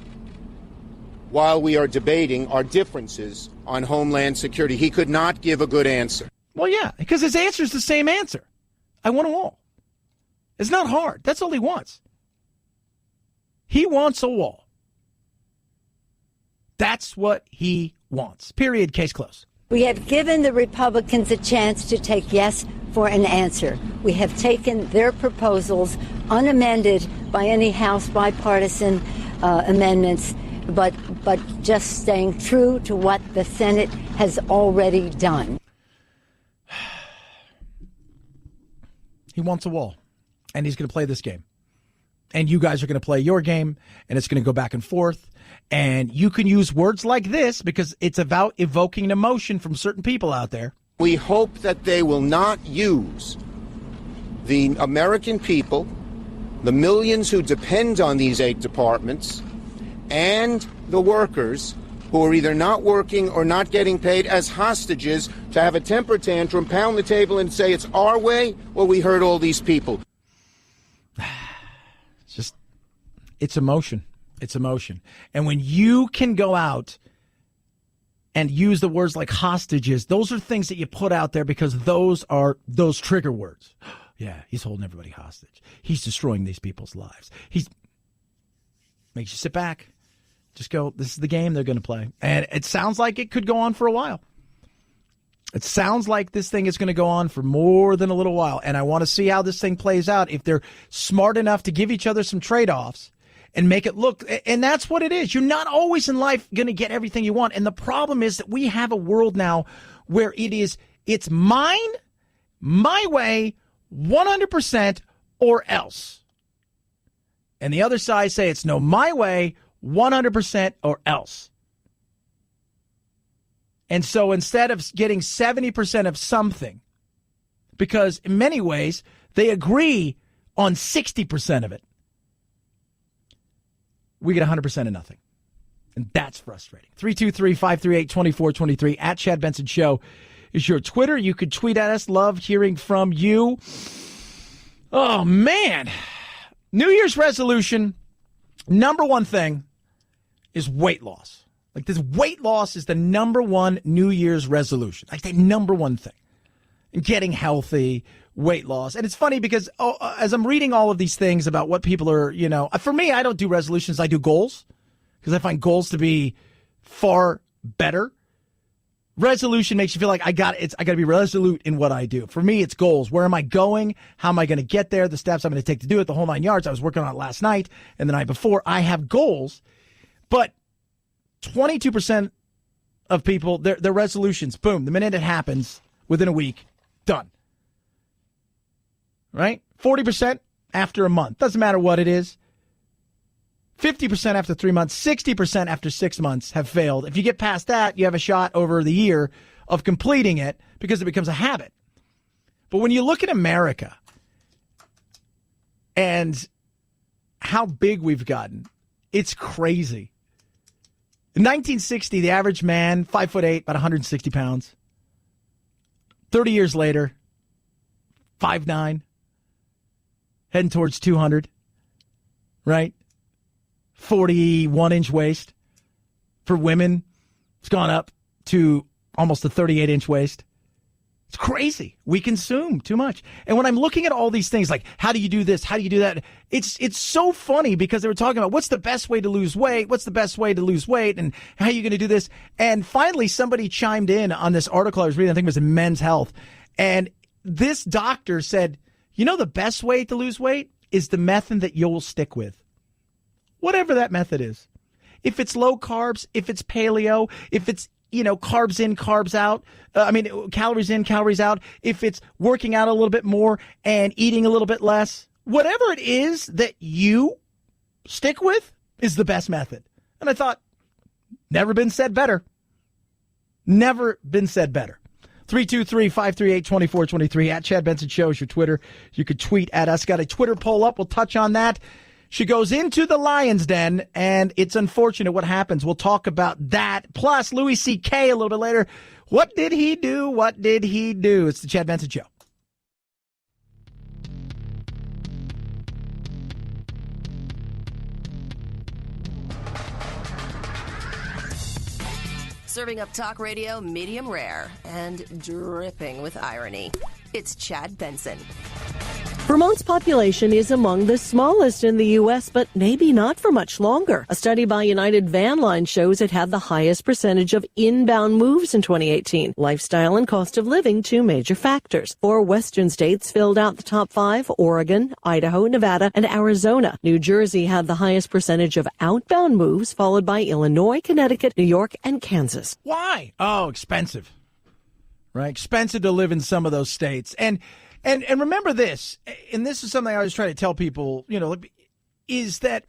while we are debating our differences on Homeland Security. He could not give a good answer. Well, yeah, because his answer is the same answer. I want them all. It's not hard. That's all he wants. He wants a wall. That's what he wants. Period. Case closed. We have given the Republicans a chance to take yes for an answer. We have taken their proposals unamended by any House bipartisan amendments, but just staying true to what the Senate has already done. He wants a wall, and he's going to play this game. And you guys are going to play your game, and it's going to go back and forth. And you can use words like this because it's about evoking an emotion from certain people out there. We hope that they will not use the American people, the millions who depend on these 8 departments, and the workers who are either not working or not getting paid as hostages to have a temper tantrum, pound the table and say it's our way or we hurt all these people. It's emotion. It's emotion. And when you can go out and use the words like hostages, those are things that you put out there because those are those trigger words. yeah, he's holding everybody hostage. He's destroying these people's lives. Makes you sit back. Just go, this is the game they're going to play. And it sounds like it could go on for a while. It sounds like this thing is going to go on for more than a little while. And I want to see how this thing plays out. If they're smart enough to give each other some trade-offs and make it look, and that's what it is. You're not always in life going to get everything you want. And the problem is that we have a world now where it's mine, my way, 100% or else. And the other side say it's no, my way, 100% or else. And so instead of getting 70% of something, because in many ways they agree on 60% of it, we get 100% of nothing. And that's frustrating. 323-538-2423 at Chad Benson Show is your Twitter. You could tweet at us. Love hearing from you. Oh, man. New Year's resolution, number one thing is weight loss. Like, this weight loss is the number one New Year's resolution. Like, the number one thing. And getting healthy, weight loss. And it's funny because as I'm reading all of these things about what people are, for me, I don't do resolutions. I do goals because I find goals to be far better. Resolution makes you feel like I got to be resolute in what I do. For me, it's goals. Where am I going? How am I going to get there? The steps I'm going to take to do it, the whole 9 yards. I was working on it last night and the night before. I have goals, but 22% of people, their resolutions, boom, the minute it happens, within a week, done. Right? 40% after a month. Doesn't matter what it is. 50% after 3 months, 60% after 6 months have failed. If you get past that, you have a shot over the year of completing it because it becomes a habit. But when you look at America and how big we've gotten, it's crazy. In 1960, the average man, 5'8", about 160 pounds. 30 years later, 5'9", heading towards 200, right? 41-inch waist. For women, it's gone up to almost a 38-inch waist. It's crazy. We consume too much. And when I'm looking at all these things, like, how do you do this? How do you do that? It's so funny because they were talking about what's the best way to lose weight? What's the best way to lose weight? And how are you going to do this? And finally, somebody chimed in on this article I was reading. I think it was in Men's Health. And this doctor said, the best way to lose weight is the method that you'll stick with. Whatever that method is. If it's low carbs, if it's paleo, if it's carbs in, carbs out. Calories in, calories out. If it's working out a little bit more and eating a little bit less, whatever it is that you stick with is the best method. And I thought, never been said better. Never been said better. 323-538-2423 at Chad Benson Show is your Twitter. You could tweet at us. Got a Twitter poll up. We'll touch on that. She goes into the lion's den, and it's unfortunate what happens. We'll talk about that. Plus, Louis C.K. a little bit later. What did he do? What did he do? It's the Chad Benson Show. Serving up talk radio medium rare and dripping with irony. It's Chad Benson. Vermont's population is among the smallest in the U.S., but maybe not for much longer. A study by United Van Line shows it had the highest percentage of inbound moves in 2018. Lifestyle and cost of living, two major factors. 4 western states filled out the top 5, Oregon, Idaho, Nevada, and Arizona. New Jersey had the highest percentage of outbound moves, followed by Illinois, Connecticut, New York, and Kansas. Why? Oh, expensive. Right? Expensive to live in some of those states. And remember this, and this is something I always try to tell people, is that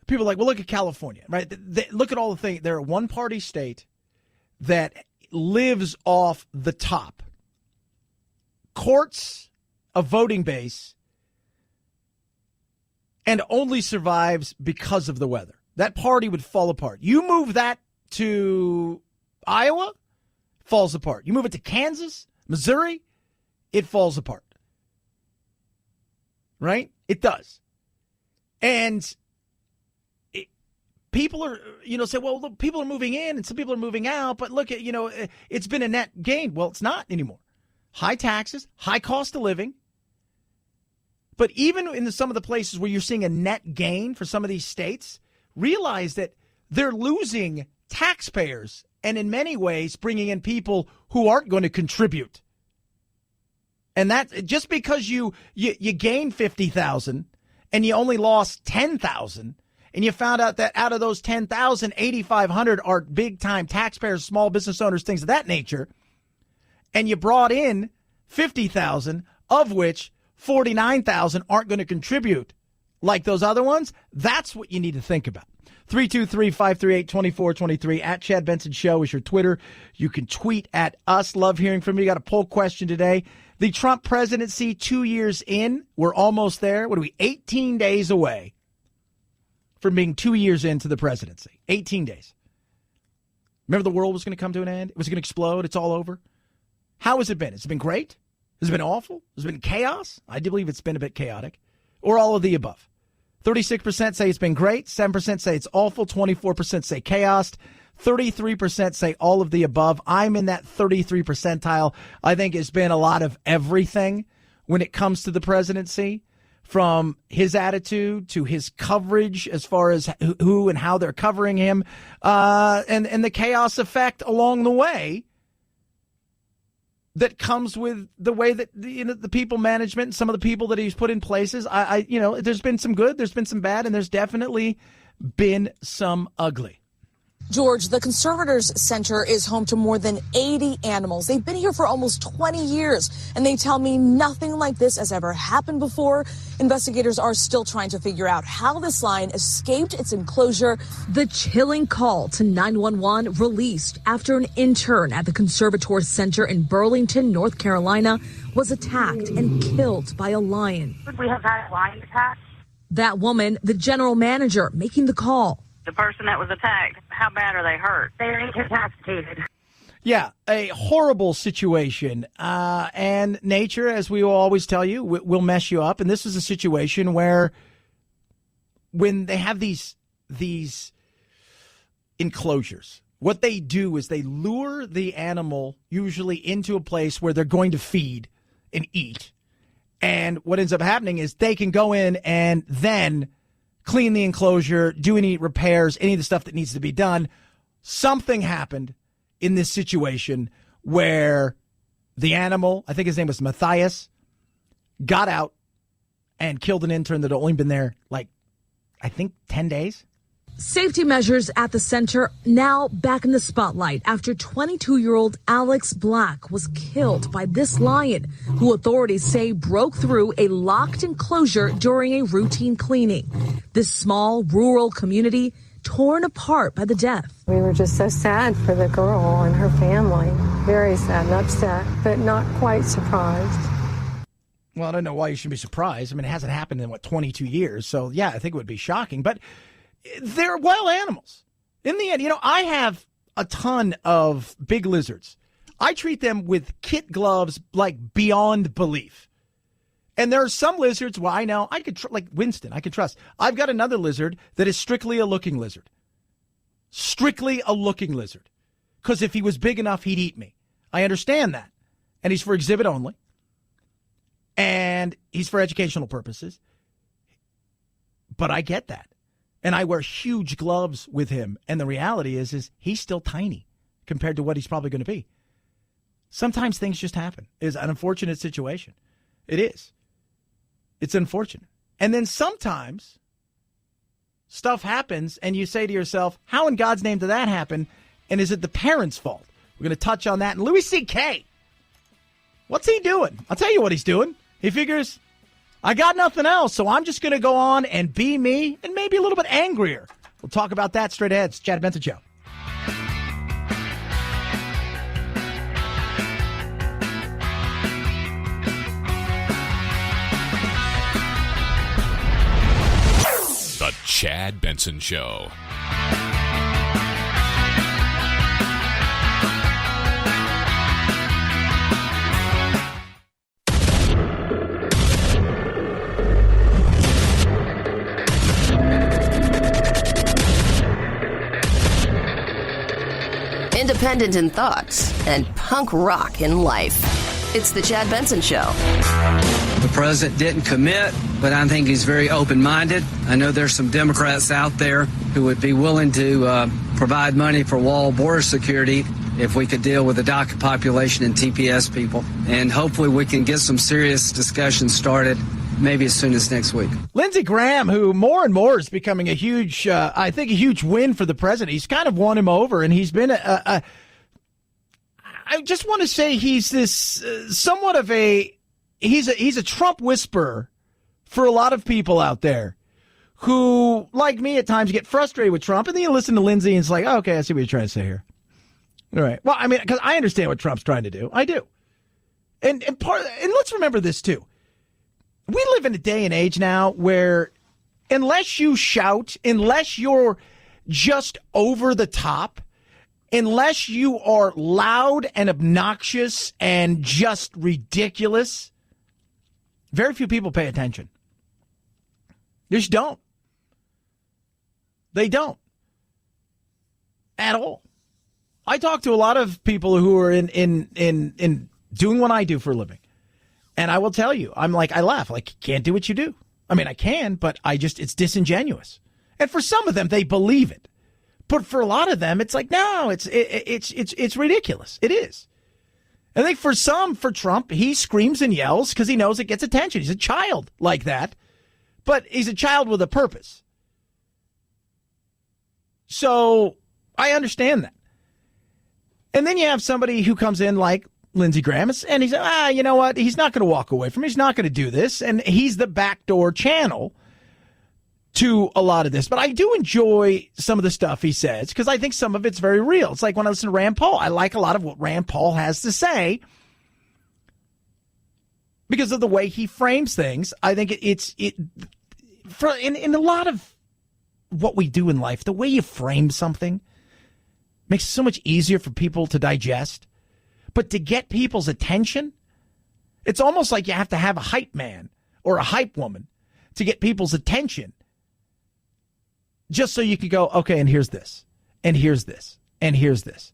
people are like, well, look at California, right? Look at all the things. They're a one-party state that lives off the top. Courts, a voting base, and only survives because of the weather. That party would fall apart. You move that to Iowa, falls apart. You move it to Kansas, Missouri, it falls apart. Right? It does. And people are, say, well, look, people are moving in and some people are moving out, but look at, it's been a net gain. Well, it's not anymore. High taxes, high cost of living, But even in some of the places where you're seeing a net gain for some of these states, realize that they're losing taxpayers and in many ways bringing in people who aren't going to contribute. And that just because you gained 50,000 and you only lost 10,000, and you found out that out of those 10,000, 8,500 are big-time taxpayers, small business owners, things of that nature, and you brought in 50,000, of which 49,000 aren't going to contribute like those other ones, that's what you need to think about. 323-538-2423 at Chad Benson Show is your Twitter. You can tweet at us. Love hearing from you. Got a poll question today. The Trump presidency 2 years in. We're almost there. What are we, 18 days away from being 2 years into the presidency. 18 days. Remember the world was going to come to an end? It was going to explode. It's all over. How has it been? Has it been great? Has it been awful? Has it been chaos? I do believe it's been a bit chaotic. Or all of the above. 36% say it's been great. 7% say it's awful. 24% say chaos. 33% say all of the above. I'm in that 33 percentile. I think it's been a lot of everything when it comes to the presidency, from his attitude to his coverage as far as who and how they're covering him, and the chaos effect along the way that comes with the way that the people management and some of the people that he's put in places. There's been some good, there's been some bad, and there's definitely been some ugly. George, the Conservators Center is home to more than 80 animals. They've been here for almost 20 years, and they tell me nothing like this has ever happened before. Investigators are still trying to figure out how this lion escaped its enclosure. The chilling call to 911 released after an intern at the Conservator Center in Burlington, North Carolina, was attacked and killed by a lion. We have had a lion attack. That woman, the general manager, making the call. The person that was attacked, how bad are they hurt? They're incapacitated. Yeah, a horrible situation. And nature, as we will always tell you, will mess you up. And this is a situation where when they have these enclosures, what they do is they lure the animal usually into a place where they're going to feed and eat. And what ends up happening is they can go in and then clean the enclosure, do any repairs, any of the stuff that needs to be done. Something happened in this situation where the animal, I think his name was Matthias, got out and killed an intern that had only been there, 10 days. Safety measures at the center now back in the spotlight after 22-year-old Alex Black was killed by this lion, who authorities say broke through a locked enclosure during a routine cleaning. This small rural community torn apart by the death. We were just so sad for the girl and her family. Very sad and upset, but not quite surprised. Well, I don't know why you should be surprised. I mean, it hasn't happened in, 22 years. So, yeah, I think it would be shocking. But they're wild animals. In the end, I have a ton of big lizards. I treat them with kit gloves beyond belief. And there are some lizards where I know I could, like Winston, I could trust. I've got another lizard that is strictly a looking lizard. Strictly a looking lizard. Because if he was big enough, he'd eat me. I understand that. And he's for exhibit only. And he's for educational purposes. But I get that. And I wear huge gloves with him. And the reality is he's still tiny compared to what he's probably going to be. Sometimes things just happen. It's an unfortunate situation. It is. It's unfortunate. And then sometimes stuff happens and you say to yourself, how in God's name did that happen? And is it the parents' fault? We're going to touch on that. And Louis C.K., what's he doing? I'll tell you what he's doing. He figures, I got nothing else, so I'm just going to go on and be me and maybe a little bit angrier. We'll talk about that straight ahead. It's Chad Benson Show. The Chad Benson Show. Independent in thoughts and punk rock in life. It's the Chad Benson Show. The president didn't commit, but I think he's very open-minded. I know there's some Democrats out there who would be willing to provide money for wall border security if we could deal with the DACA population and TPS people. And hopefully we can get some serious discussions started maybe as soon as next week. Lindsey Graham, who more and more is becoming a huge, I think, a huge win for the president. He's kind of won him over, and he's been I just want to say he's this somewhat of he's a Trump whisperer for a lot of people out there who, like me at times, get frustrated with Trump, and then you listen to Lindsey and it's like, oh, okay, I see what you're trying to say here. All right. Well, I mean, because I understand what Trump's trying to do. I do. And let's remember this, too. We live in a day and age now where unless you shout, unless you're just over the top, unless you are loud and obnoxious and just ridiculous, very few people pay attention. They just don't. They don't. At all. I talk to a lot of people who are in doing what I do for a living. And I will tell you, I laugh, can't do what you do. I mean, I can, but it's disingenuous. And for some of them, they believe it. But for a lot of them, it's like, no, it's ridiculous. It is. I think for Trump, he screams and yells because he knows it gets attention. He's a child like that, but he's a child with a purpose. So I understand that. And then you have somebody who comes in like Lindsey Graham, and he's, you know what? He's not going to walk away from it. He's not going to do this. And he's the backdoor channel to a lot of this. But I do enjoy some of the stuff he says because I think some of it's very real. It's like when I listen to Rand Paul. I like a lot of what Rand Paul has to say because of the way he frames things. I think in a lot of what we do in life, the way you frame something makes it so much easier for people to digest. But to get people's attention, it's almost like you have to have a hype man or a hype woman to get people's attention. Just so you could go, okay, and here's this, and here's this, and here's this.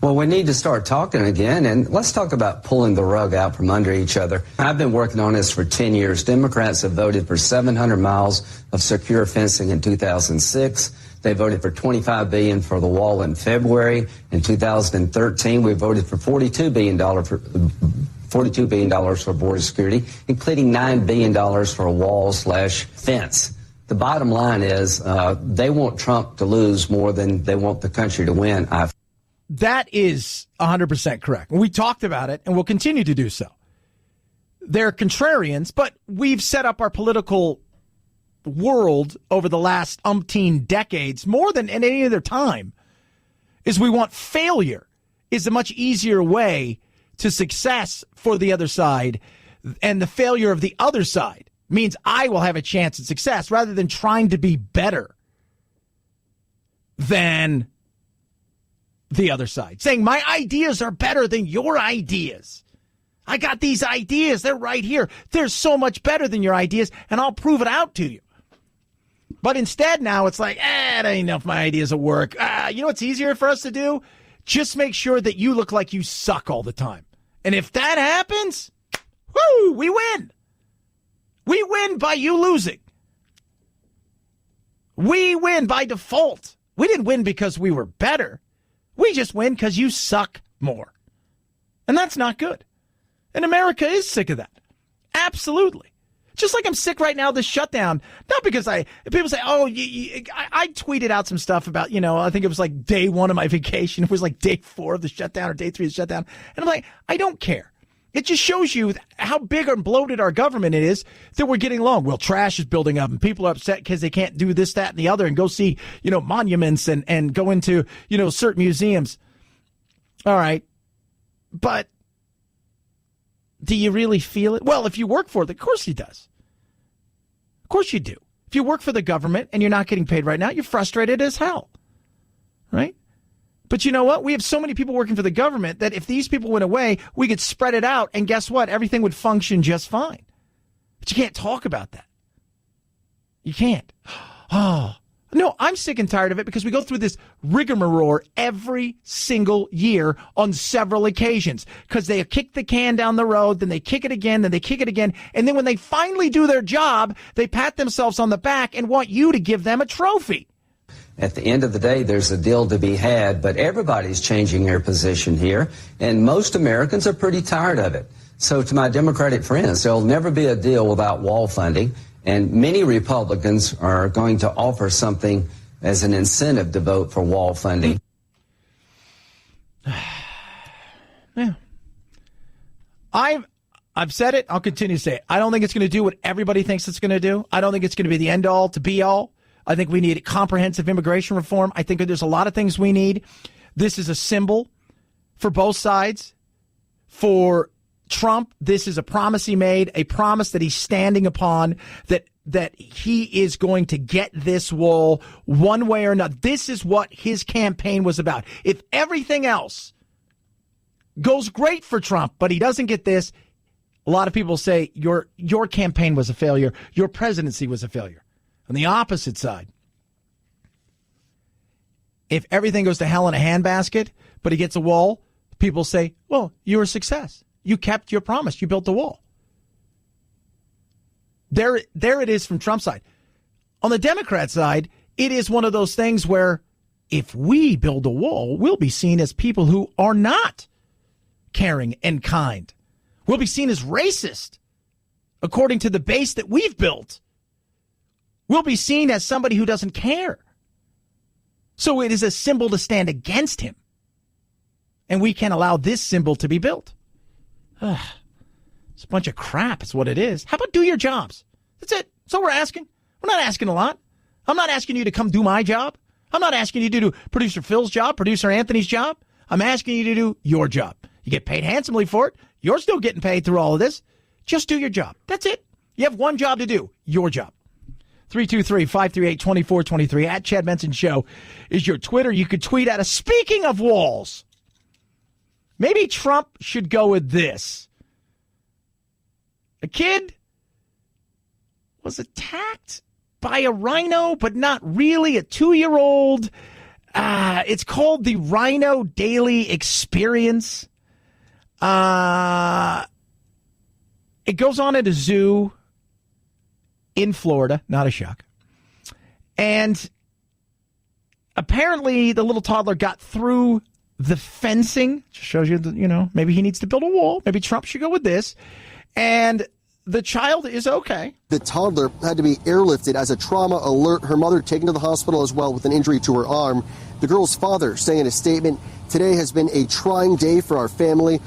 Well, we need to start talking again, and let's talk about pulling the rug out from under each other. I've been working on this for 10 years. Democrats have voted for 700 miles of secure fencing in 2006. They voted for $25 billion for the wall in February. In 2013, we voted for $42 billion for border security, including $9 billion for a wall/fence. The bottom line is they want Trump to lose more than they want the country to win. That is 100% correct. We talked about it, and we'll continue to do so. They're contrarians, but we've set up our political world over the last umpteen decades, more than in any other time, is we want failure is a much easier way to success for the other side, and the failure of the other side means I will have a chance at success rather than trying to be better than the other side. Saying my ideas are better than your ideas. I got these ideas. They're right here. They're so much better than your ideas, and I'll prove it out to you. But instead now it's like, I don't even know if my ideas will work. You know what's easier for us to do? Just make sure that you look like you suck all the time. And if that happens, whoo, we win. We win by you losing. We win by default. We didn't win because we were better. We just win because you suck more. And that's not good. And America is sick of that. Absolutely. Just like I'm sick right now of this shutdown. Not because people say, oh, I tweeted out some stuff about, I think it was like day 1 of my vacation. It was like day 4 of the shutdown or day 3 of the shutdown. And I'm like, I don't care. It just shows you how big and bloated our government is that we're getting along. Well, trash is building up and people are upset because they can't do this, that, and the other and go see, monuments and go into, certain museums. All right. But do you really feel it? Well, if you work for it, of course he does. Of course you do. If you work for the government and you're not getting paid right now, you're frustrated as hell. Right? But you know what? We have so many people working for the government that if these people went away, we could spread it out, and guess what? Everything would function just fine. But you can't talk about that. You can't. Oh, No, I'm sick and tired of it because we go through this rigmarole every single year on several occasions because they kick the can down the road, then they kick it again, then they kick it again. And then when they finally do their job, they pat themselves on the back and want you to give them a trophy. At the end of the day, there's a deal to be had, but everybody's changing their position here, and most Americans are pretty tired of it. So to my Democratic friends, there'll never be a deal without wall funding. And many Republicans are going to offer something as an incentive to vote for wall funding. Yeah. I've said it. I'll continue to say it. I don't think it's going to do what everybody thinks it's going to do. I don't think it's going to be the end all to be all. I think we need comprehensive immigration reform. I think there's a lot of things we need. This is a symbol for both sides. For Trump, this is a promise he made, a promise that he's standing upon, that he is going to get this wall one way or another. This is what his campaign was about. If everything else goes great for Trump, but he doesn't get this, a lot of people say your campaign was a failure. Your presidency was a failure. On the opposite side, if everything goes to hell in a handbasket, but he gets a wall, people say, well, you're a success. You kept your promise. You built the wall. There it is from Trump's side. On the Democrat side, it is one of those things where if we build a wall, we'll be seen as people who are not caring and kind. We'll be seen as racist, according to the base that we've built. We'll be seen as somebody who doesn't care. So it is a symbol to stand against him. And we can't allow this symbol to be built. It's a bunch of crap. It's what it is. How about do your jobs? That's it. That's all we're asking. We're not asking a lot. I'm not asking you to come do my job. I'm not asking you to do producer Phil's job, producer Anthony's job. I'm asking you to do your job. You get paid handsomely for it. You're still getting paid through all of this. Just do your job. That's it. You have one job to do. Your job. 323-538-2423 at Chad Benson Show is your Twitter. You could tweet at us. Speaking of walls, maybe Trump should go with this. A kid was attacked by a rhino, but not really. A 2-year-old. It's called the Rhino Daily Experience. It goes on at a zoo in Florida. Not a shock. And apparently the little toddler got through the fencing. Just shows you that, maybe he needs to build a wall. Maybe Trump should go with this. And the child is okay. The toddler had to be airlifted as a trauma alert. Her mother taken to the hospital as well with an injury to her arm. The girl's father saying in a statement, "Today has been a trying day for our family.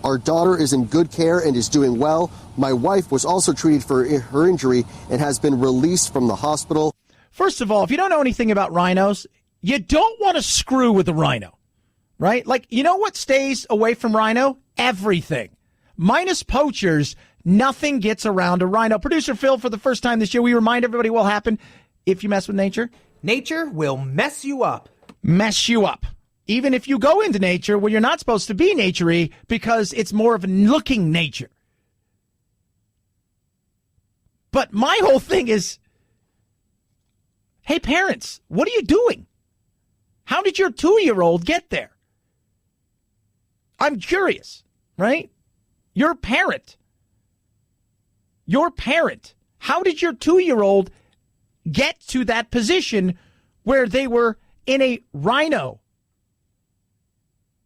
Our daughter is in good care and is doing well. My wife was also treated for her injury and has been released from the hospital." First of all, if you don't know anything about rhinos, you don't want to screw with a rhino, right? Like, you know what stays away from rhino? Everything. Minus poachers, nothing gets around a rhino. Producer Phil, for the first time this year, we remind everybody what will happen if you mess with nature. Nature will mess you up. Mess you up. Even if you go into nature where you're not supposed to be nature-y because it's more of a looking nature. But my whole thing is, hey, parents, what are you doing? How did your 2-year-old get there? I'm curious, right? Your parent. How did your 2-year-old get to that position where they were in a rhino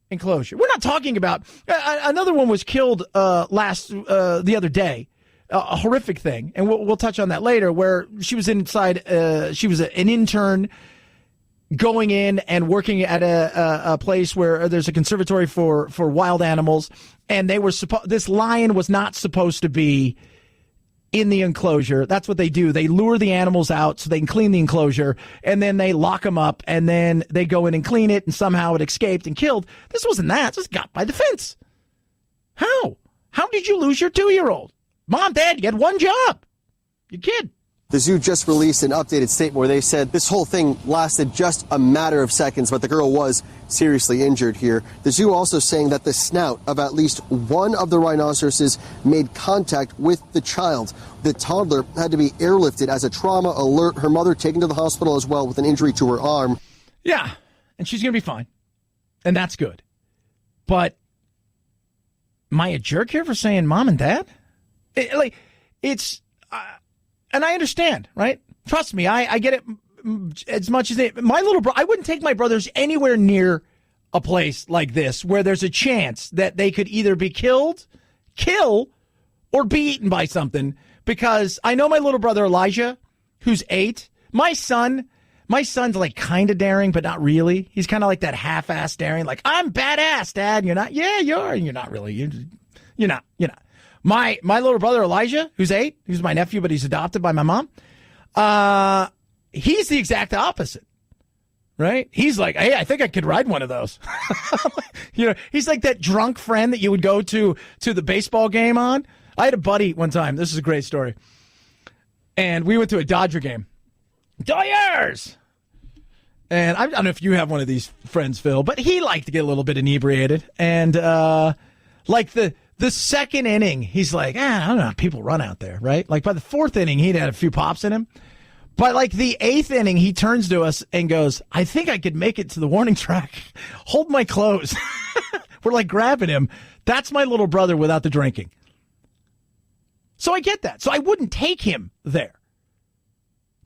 enclosure? We're not talking about another one was killed the other day, a horrific thing, and we'll touch on that later. Where she was inside, she was an intern going in and working at a place where there's a conservatory for wild animals, and they were this lion was not supposed to be in the enclosure. That's what they do. They lure the animals out so they can clean the enclosure, and then they lock them up, and then they go in and clean it, and somehow it escaped and killed. This wasn't that. This got by the fence. How? How did you lose your 2-year-old? Mom, Dad, you had one job. You kid. The zoo just released an updated statement where they said this whole thing lasted just a matter of seconds, but the girl was seriously injured here. The zoo also saying that the snout of at least one of the rhinoceroses made contact with the child. The toddler had to be airlifted as a trauma alert. Her mother taken to the hospital as well with an injury to her arm. Yeah, and she's going to be fine. And that's good. But am I a jerk here for saying mom and dad? And I understand, right? Trust me, I get it as much as my little brother. I wouldn't take my brothers anywhere near a place like this where there's a chance that they could either be kill, or be eaten by something. Because I know my little brother Elijah, who's 8. My son's like kind of daring, but not really. He's kind of like that half-ass daring, like I'm badass, Dad. You're not. Yeah, you are. You're not really. You're not. My little brother Elijah, who's 8, who's my nephew, but he's adopted by my mom. He's the exact opposite, right? He's like, hey, I think I could ride one of those. He's like that drunk friend that you would go to the baseball game on. I had a buddy one time. This is a great story. And we went to a Dodger game. Dodgers! And I don't know if you have one of these friends, Phil, but he liked to get a little bit inebriated. And like the second inning, he's like, I don't know how people run out there, right? Like by the 4th inning, he'd had a few pops in him. But like the 8th inning, he turns to us and goes, I think I could make it to the warning track. Hold my clothes. We're like grabbing him. That's my little brother without the drinking. So I get that. So I wouldn't take him there.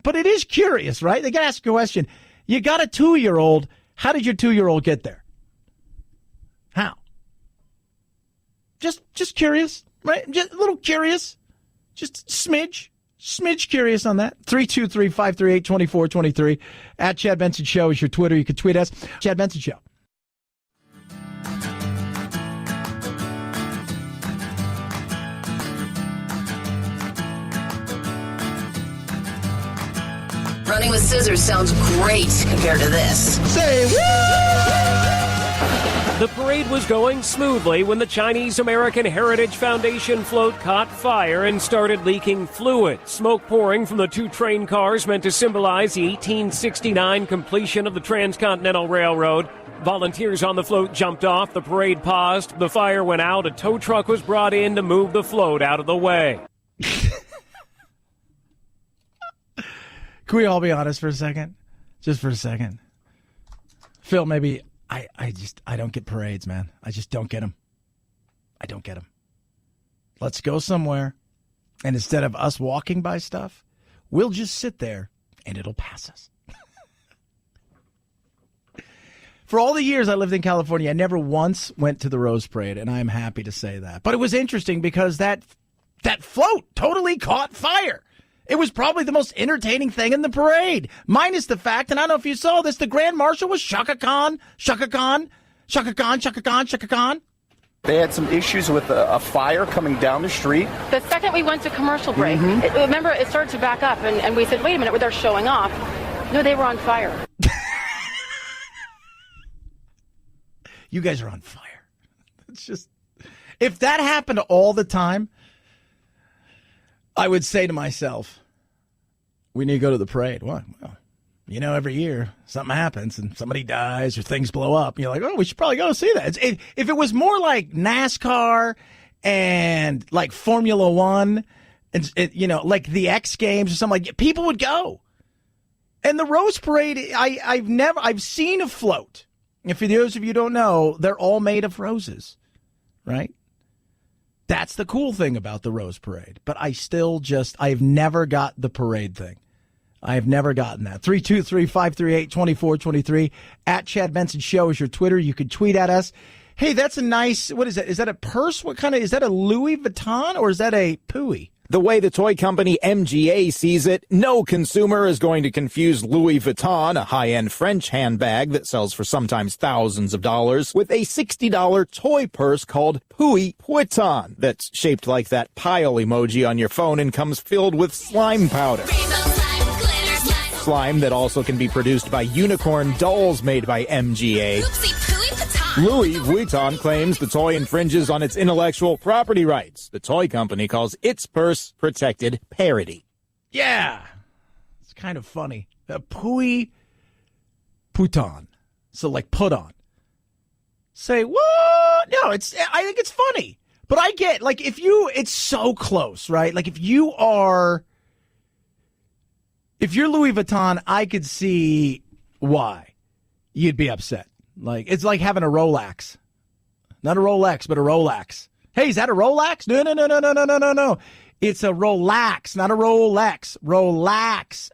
But it is curious, right? They got to ask a question. You got a 2-year-old. How did your 2-year-old get there? How? Just curious, right? Just a little curious. Just smidge curious on that. 323-538-2423. At Chad Benson Show is your Twitter. You can tweet us. Chad Benson Show. Running with scissors sounds great compared to this. Say The parade was going smoothly when the Chinese-American Heritage Foundation float caught fire and started leaking fluid. Smoke pouring from the 2 train cars meant to symbolize the 1869 completion of the Transcontinental Railroad. Volunteers on the float jumped off. The parade paused. The fire went out. A tow truck was brought in to move the float out of the way. Can we all be honest for a second? Just for a second. Phil, maybe I don't get parades, man. I just don't get them. I don't get them. Let's go somewhere, and instead of us walking by stuff, we'll just sit there, and it'll pass us. For all the years I lived in California, I never once went to the Rose Parade, and I'm happy to say that. But it was interesting because that float totally caught fire. It was probably the most entertaining thing in the parade, minus the fact, and I don't know if you saw this, the Grand Marshal was Shaka Khan. They had some issues with a fire coming down the street. The second we went to commercial break, remember, it started to back up, and we said, wait a minute, they're showing off. No, they were on fire. You guys are on fire. It's just, if that happened all the time, I would say to myself, we need to go to the parade. What? Well, every year something happens and somebody dies or things blow up. And you're like, oh, we should probably go see that. If it was more like NASCAR and like Formula One and, like the X Games or something like, people would go. And the Rose Parade, I've seen a float. And for those of you who don't know, they're all made of roses, right? That's the cool thing about the Rose Parade. But I've never got the parade thing. I've never gotten that. 323-538-2423. At Chad Benson Show is your Twitter. You can tweet at us. Hey, that's a nice, what is that? Is that a purse? What kind of, is that a Louis Vuitton or is that a Pooey? The way the toy company MGA sees it, no consumer is going to confuse Louis Vuitton, a high-end French handbag that sells for sometimes thousands of dollars, with a $60 toy purse called Pooey Puiton that's shaped like that pile emoji on your phone and comes filled with slime powder. Slime that also can be produced by unicorn dolls made by MGA. Louis Vuitton claims the toy infringes on its intellectual property rights. The toy company calls its purse protected parody. Yeah. kind of funny. Pui Puton. So like put on. Say, what? No, I think it's funny. But I get, like, it's so close, right? Like, if you're Louis Vuitton, I could see why you'd be upset. Like, it's like having a Rolex. Not a Rolex, but a Rolex. Hey, is that a Rolex? No. It's a Rolex, not a Rolex. Rolex.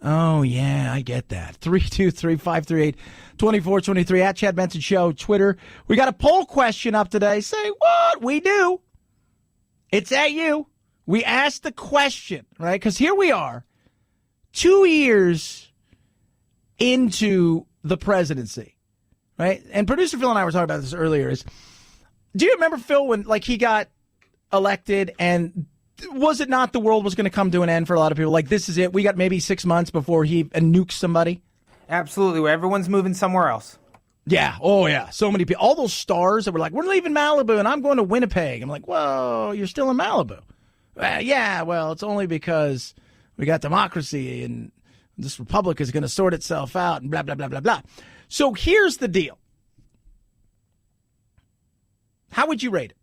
Oh, yeah, I get that. 323-538-2423 at Chad Benson Show, Twitter. We got a poll question up today. Say what? We do. It's at you. We asked the question, right? Because here we are, 2 years into the presidency, right? And producer Phil and I were talking about this earlier. Do you remember, Phil, when like he got elected and was it not the world was going to come to an end for a lot of people? Like, this is it. We got maybe 6 months before he nukes somebody. Absolutely. Where everyone's moving somewhere else. Yeah. Oh, yeah. So many people. All those stars that were like, we're leaving Malibu and I'm going to Winnipeg. I'm like, whoa, you're still in Malibu. Yeah, well, it's only because we got democracy and this republic is going to sort itself out and blah, blah, blah, blah, blah. So here's the deal. How would you rate it?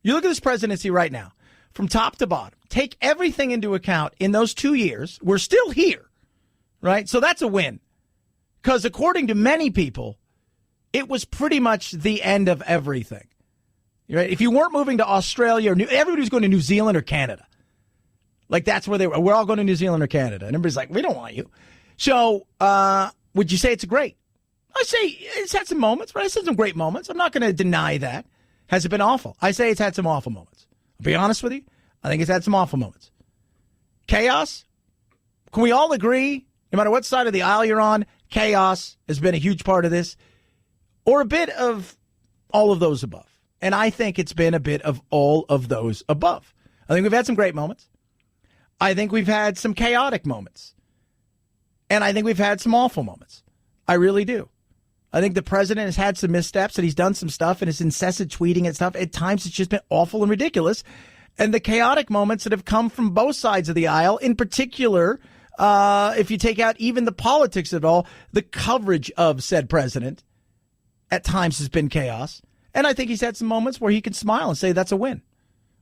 You look at this presidency right now, from top to bottom. Take everything into account in those 2 years. We're still here, right? So that's a win. Because according to many people, it was pretty much the end of everything. Right? If you weren't moving to Australia, everybody was going to New Zealand or Canada. Like, that's where they were. We're all going to New Zealand or Canada. And everybody's like, we don't want you. So would you say it's great? I say it's had some moments, right? It's had some great moments. I'm not going to deny that. Has it been awful? I say it's had some awful moments. I'll be honest with you. I think it's had some awful moments. Chaos? Can we all agree, no matter what side of the aisle you're on, chaos has been a huge part of this? Or a bit of all of those above? And I think it's been a bit of all of those above. I think we've had some great moments. I think we've had some chaotic moments. And I think we've had some awful moments. I really do. I think the president has had some missteps and he's done some stuff and his incessant tweeting and stuff. At times it's just been awful and ridiculous. And the chaotic moments that have come from both sides of the aisle, in particular, if you take out even the politics of it all, the coverage of said president at times has been chaos. And I think he's had some moments where he can smile and say that's a win.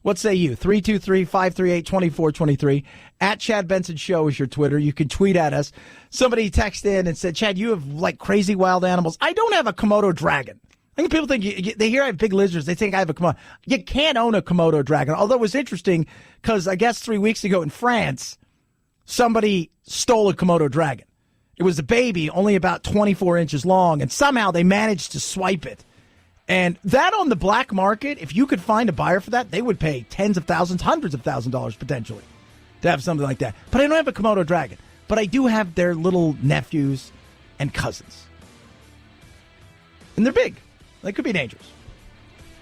What say you? 323-538-2423. At Chad Benson Show is your Twitter. You can tweet at us. Somebody texted in and said, Chad, you have like crazy wild animals. I don't have a Komodo dragon. I think people think they hear I have big lizards. They think I have a Komodo. You can't own a Komodo dragon. Although it was interesting because I guess 3 weeks ago in France, somebody stole a Komodo dragon. It was a baby, only about 24 inches long, and somehow they managed to swipe it. And that on the black market, if you could find a buyer for that, they would pay tens of thousands, hundreds of thousands of dollars potentially to have something like that. But I don't have a Komodo dragon. But I do have their little nephews and cousins. And they're big. They could be dangerous.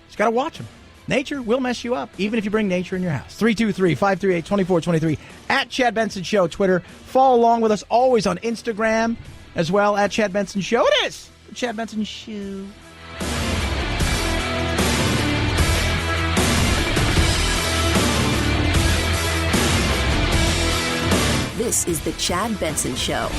Just got to watch them. Nature will mess you up, even if you bring nature in your house. 323-538-2423. At Chad Benson Show, Twitter. Follow along with us always on Instagram as well, at Chad Benson Show. It is the Chad Benson Show. This is the Chad Benson Show.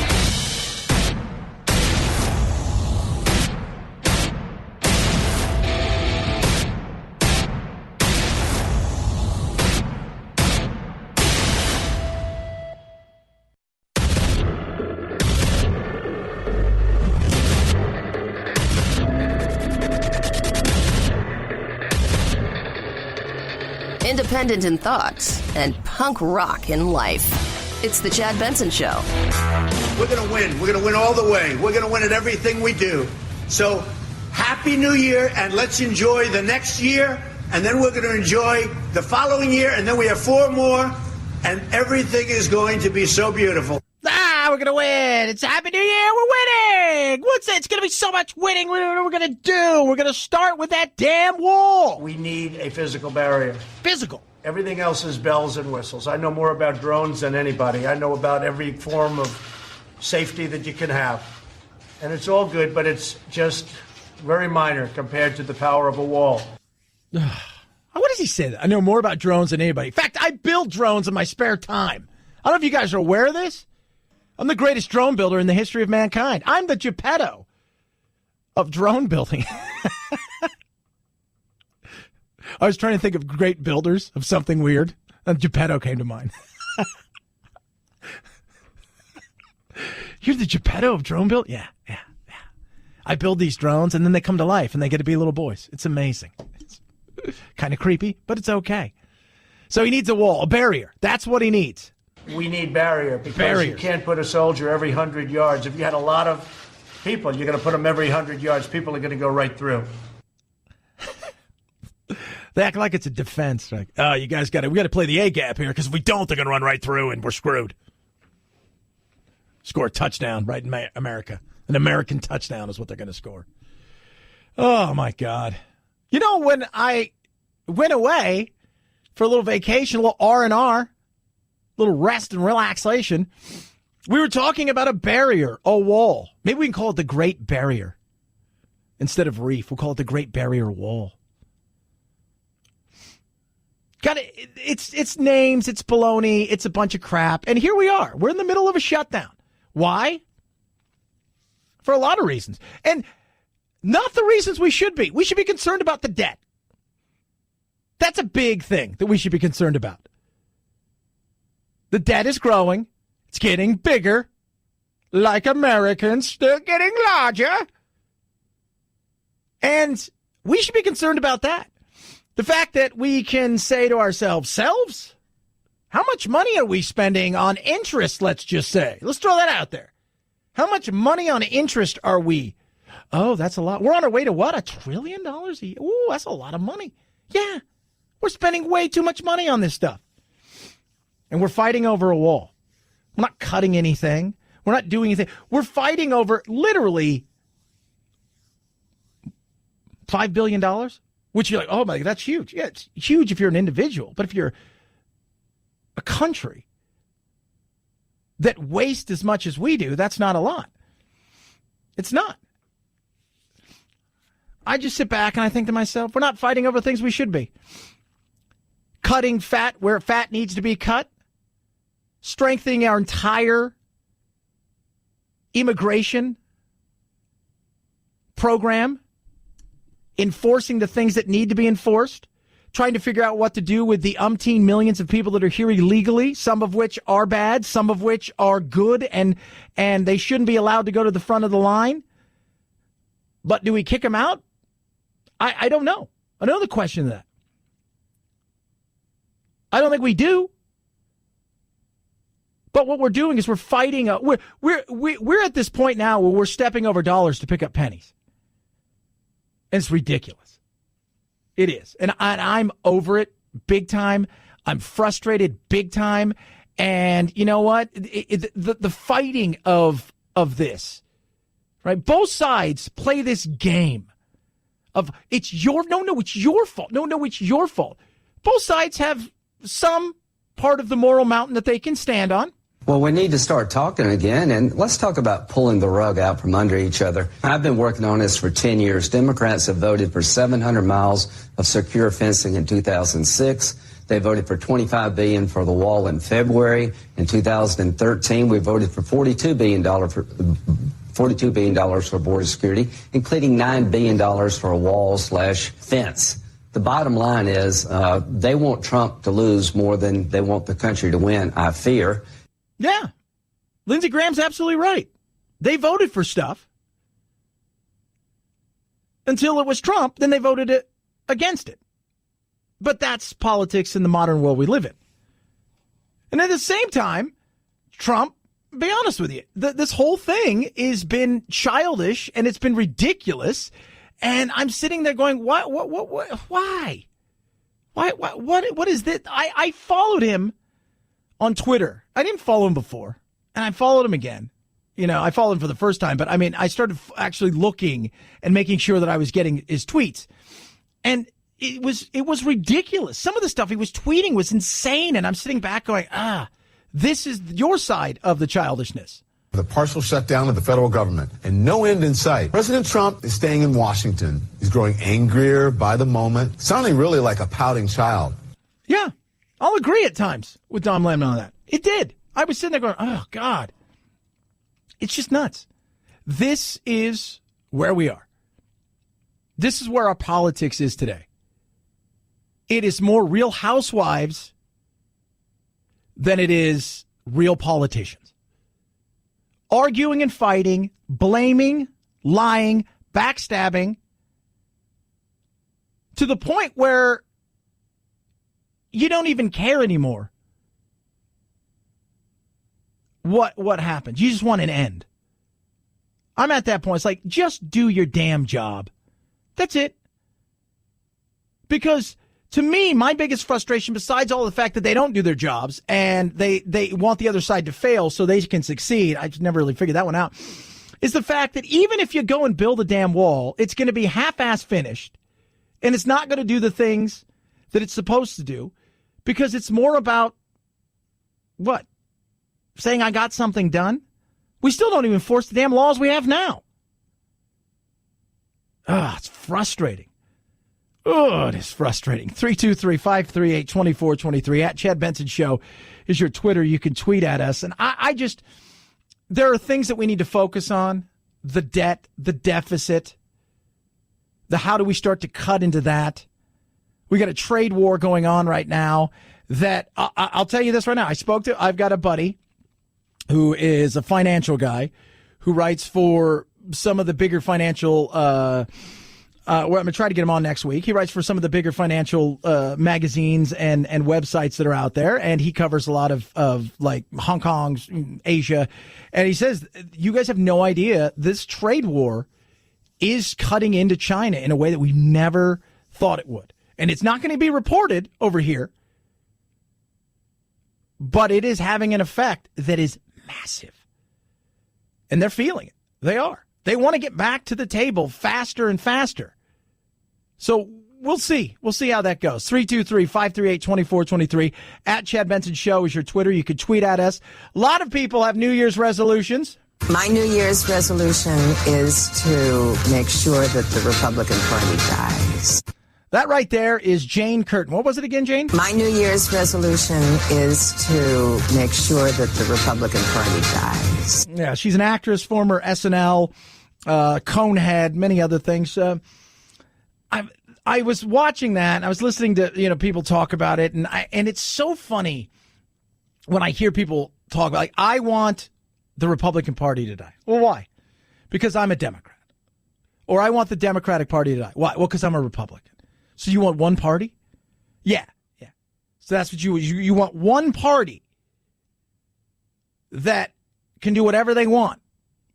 Independent in thoughts and punk rock in life. It's the Chad Benson Show. We're going to win. We're going to win all the way. We're going to win at everything we do. So, Happy New Year, and let's enjoy the next year, and then we're going to enjoy the following year, and then we have 4 more, and everything is going to be so beautiful. We're going to win. It's Happy New Year. We're winning. What's it? It's going to be so much winning. What are we going to do? We're going to start with that damn wall. We need a physical barrier. Physical. Everything else is bells and whistles. I know more about drones than anybody. I know about every form of safety that you can have. And it's all good, but it's just very minor compared to the power of a wall. What does he say? I know more about drones than anybody. In fact, I build drones in my spare time. I don't know if you guys are aware of this. I'm the greatest drone builder in the history of mankind. I'm the Geppetto of drone building. I was trying to think of great builders of something weird, and Geppetto came to mind. You're the Geppetto of drone build? Yeah. I build these drones, and then they come to life, and they get to be little boys. It's amazing. It's kind of creepy, but it's okay. So he needs a wall, a barrier. That's what he needs. We need barrier because you can't put a soldier every 100 yards. If you had a lot of people, you're going to put them every 100 yards. People are going to go right through. They act like it's a defense. Like, oh, you guys we got to play the A gap here because if we don't, they're going to run right through and we're screwed. Score a touchdown right in America. An American touchdown is what they're going to score. Oh, my God. You know, when I went away for a little vacation, a little R&R, little rest and relaxation, we were talking about a barrier, a wall. Maybe we can call it the Great Barrier. Instead of reef, we'll call it the Great Barrier Wall. It's names, it's baloney, it's a bunch of crap. And here we are. We're in the middle of a shutdown. Why? For a lot of reasons. And not the reasons we should be. We should be concerned about the debt. That's a big thing that we should be concerned about. The debt is growing. It's getting bigger. Like Americans, they're getting larger. And we should be concerned about that. The fact that we can say to ourselves, how much money are we spending on interest, let's just say? Let's throw that out there. How much money on interest are we? Oh, that's a lot. We're on our way to what? $1 trillion a year? Ooh, that's a lot of money. Yeah, we're spending way too much money on this stuff. And we're fighting over a wall. We're not cutting anything. We're not doing anything. We're fighting over literally $5 billion, which you're like, oh my God, that's huge. Yeah, it's huge if you're an individual. But if you're a country that wastes as much as we do, that's not a lot. It's not. I just sit back and I think to myself, we're not fighting over things we should be. Cutting fat where fat needs to be cut. Strengthening our entire immigration program. Enforcing the things that need to be enforced. Trying to figure out what to do with the umpteen millions of people that are here illegally, some of which are bad, some of which are good, and they shouldn't be allowed to go to the front of the line. But do we kick them out? I don't know. I know the question to that. I don't think we do. But what we're doing is we're fighting. We're at this point now where we're stepping over dollars to pick up pennies. And it's ridiculous. It is. And I'm over it big time. I'm frustrated big time. And you know what? The fighting of this, right? Both sides play this game of it's your fault. No, it's your fault. Both sides have some part of the moral mountain that they can stand on. Well, we need to start talking again, and let's talk about pulling the rug out from under each other. I've been working on this for 10 years. Democrats have voted for 700 miles of secure fencing in 2006. They voted for $25 billion for the wall in February. In 2013, we voted for $42 billion for border security, including $9 billion for a wall/fence. The bottom line is they want Trump to lose more than they want the country to win, I fear. Yeah. Lindsey Graham's absolutely right. They voted for stuff until it was Trump, then they voted against it. But that's politics in the modern world we live in. And at the same time, Trump, be honest with you, this whole thing has been childish and it's been ridiculous. And I'm sitting there going, why? Why? What is this? I followed him on Twitter. I didn't follow him before, and I followed him again. You know, I followed him for the first time, but I mean, I started actually looking and making sure that I was getting his tweets. And it was ridiculous. Some of the stuff he was tweeting was insane, and I'm sitting back going, this is your side of the childishness. The partial shutdown of the federal government and no end in sight. President Trump is staying in Washington. He's growing angrier by the moment, sounding really like a pouting child. Yeah, I'll agree at times with Don Lemon on that. It did. I was sitting there going, oh, God. It's just nuts. This is where we are. This is where our politics is today. It is more Real Housewives than it is real politicians. Arguing and fighting, blaming, lying, backstabbing, to the point where you don't even care anymore what happens. You just want an end. I'm at that point. It's like, just do your damn job. That's it. Because to me, my biggest frustration, besides all the fact that they don't do their jobs and they want the other side to fail so they can succeed, I just never really figured that one out, is the fact that even if you go and build a damn wall, it's going to be half-ass finished, and it's not going to do the things that it's supposed to do, because it's more about, what? Saying I got something done? We still don't even enforce the damn laws we have now. It's frustrating. It is frustrating. 323-538-2423 at Chad Benson Show is your Twitter. You can tweet at us. And I just, there are things that we need to focus on. The debt, the deficit, the how do we start to cut into that. We got a trade war going on right now that I'll tell you this right now. I've got a buddy who is a financial guy who writes for some of the bigger financial, well, I'm going to try to get him on next week. He writes for some of the bigger financial magazines and websites that are out there, and he covers a lot of like Hong Kong, Asia. And he says, you guys have no idea, this trade war is cutting into China in a way that we never thought it would. And it's not going to be reported over here, but it is having an effect that is massive. And they're feeling it. They are. They want to get back to the table faster and faster. So we'll see. We'll see how that goes. 323-538-2423 at Chad Benson Show is your Twitter. You can tweet at us. A lot of people have New Year's resolutions. My New Year's resolution is to make sure that the Republican Party dies. That right there is Jane Curtin. What was it again, Jane? My New Year's resolution is to make sure that the Republican Party dies. Yeah, she's an actress, former SNL, Conehead, many other things. I was watching that, and I was listening to people talk about it, and it's so funny when I hear people talk about, like, I want the Republican Party to die. Well, why? Because I'm a Democrat. Or I want the Democratic Party to die. Why? Well, because I'm a Republican. So you want one party? Yeah. So that's what you want, one party that can do whatever they want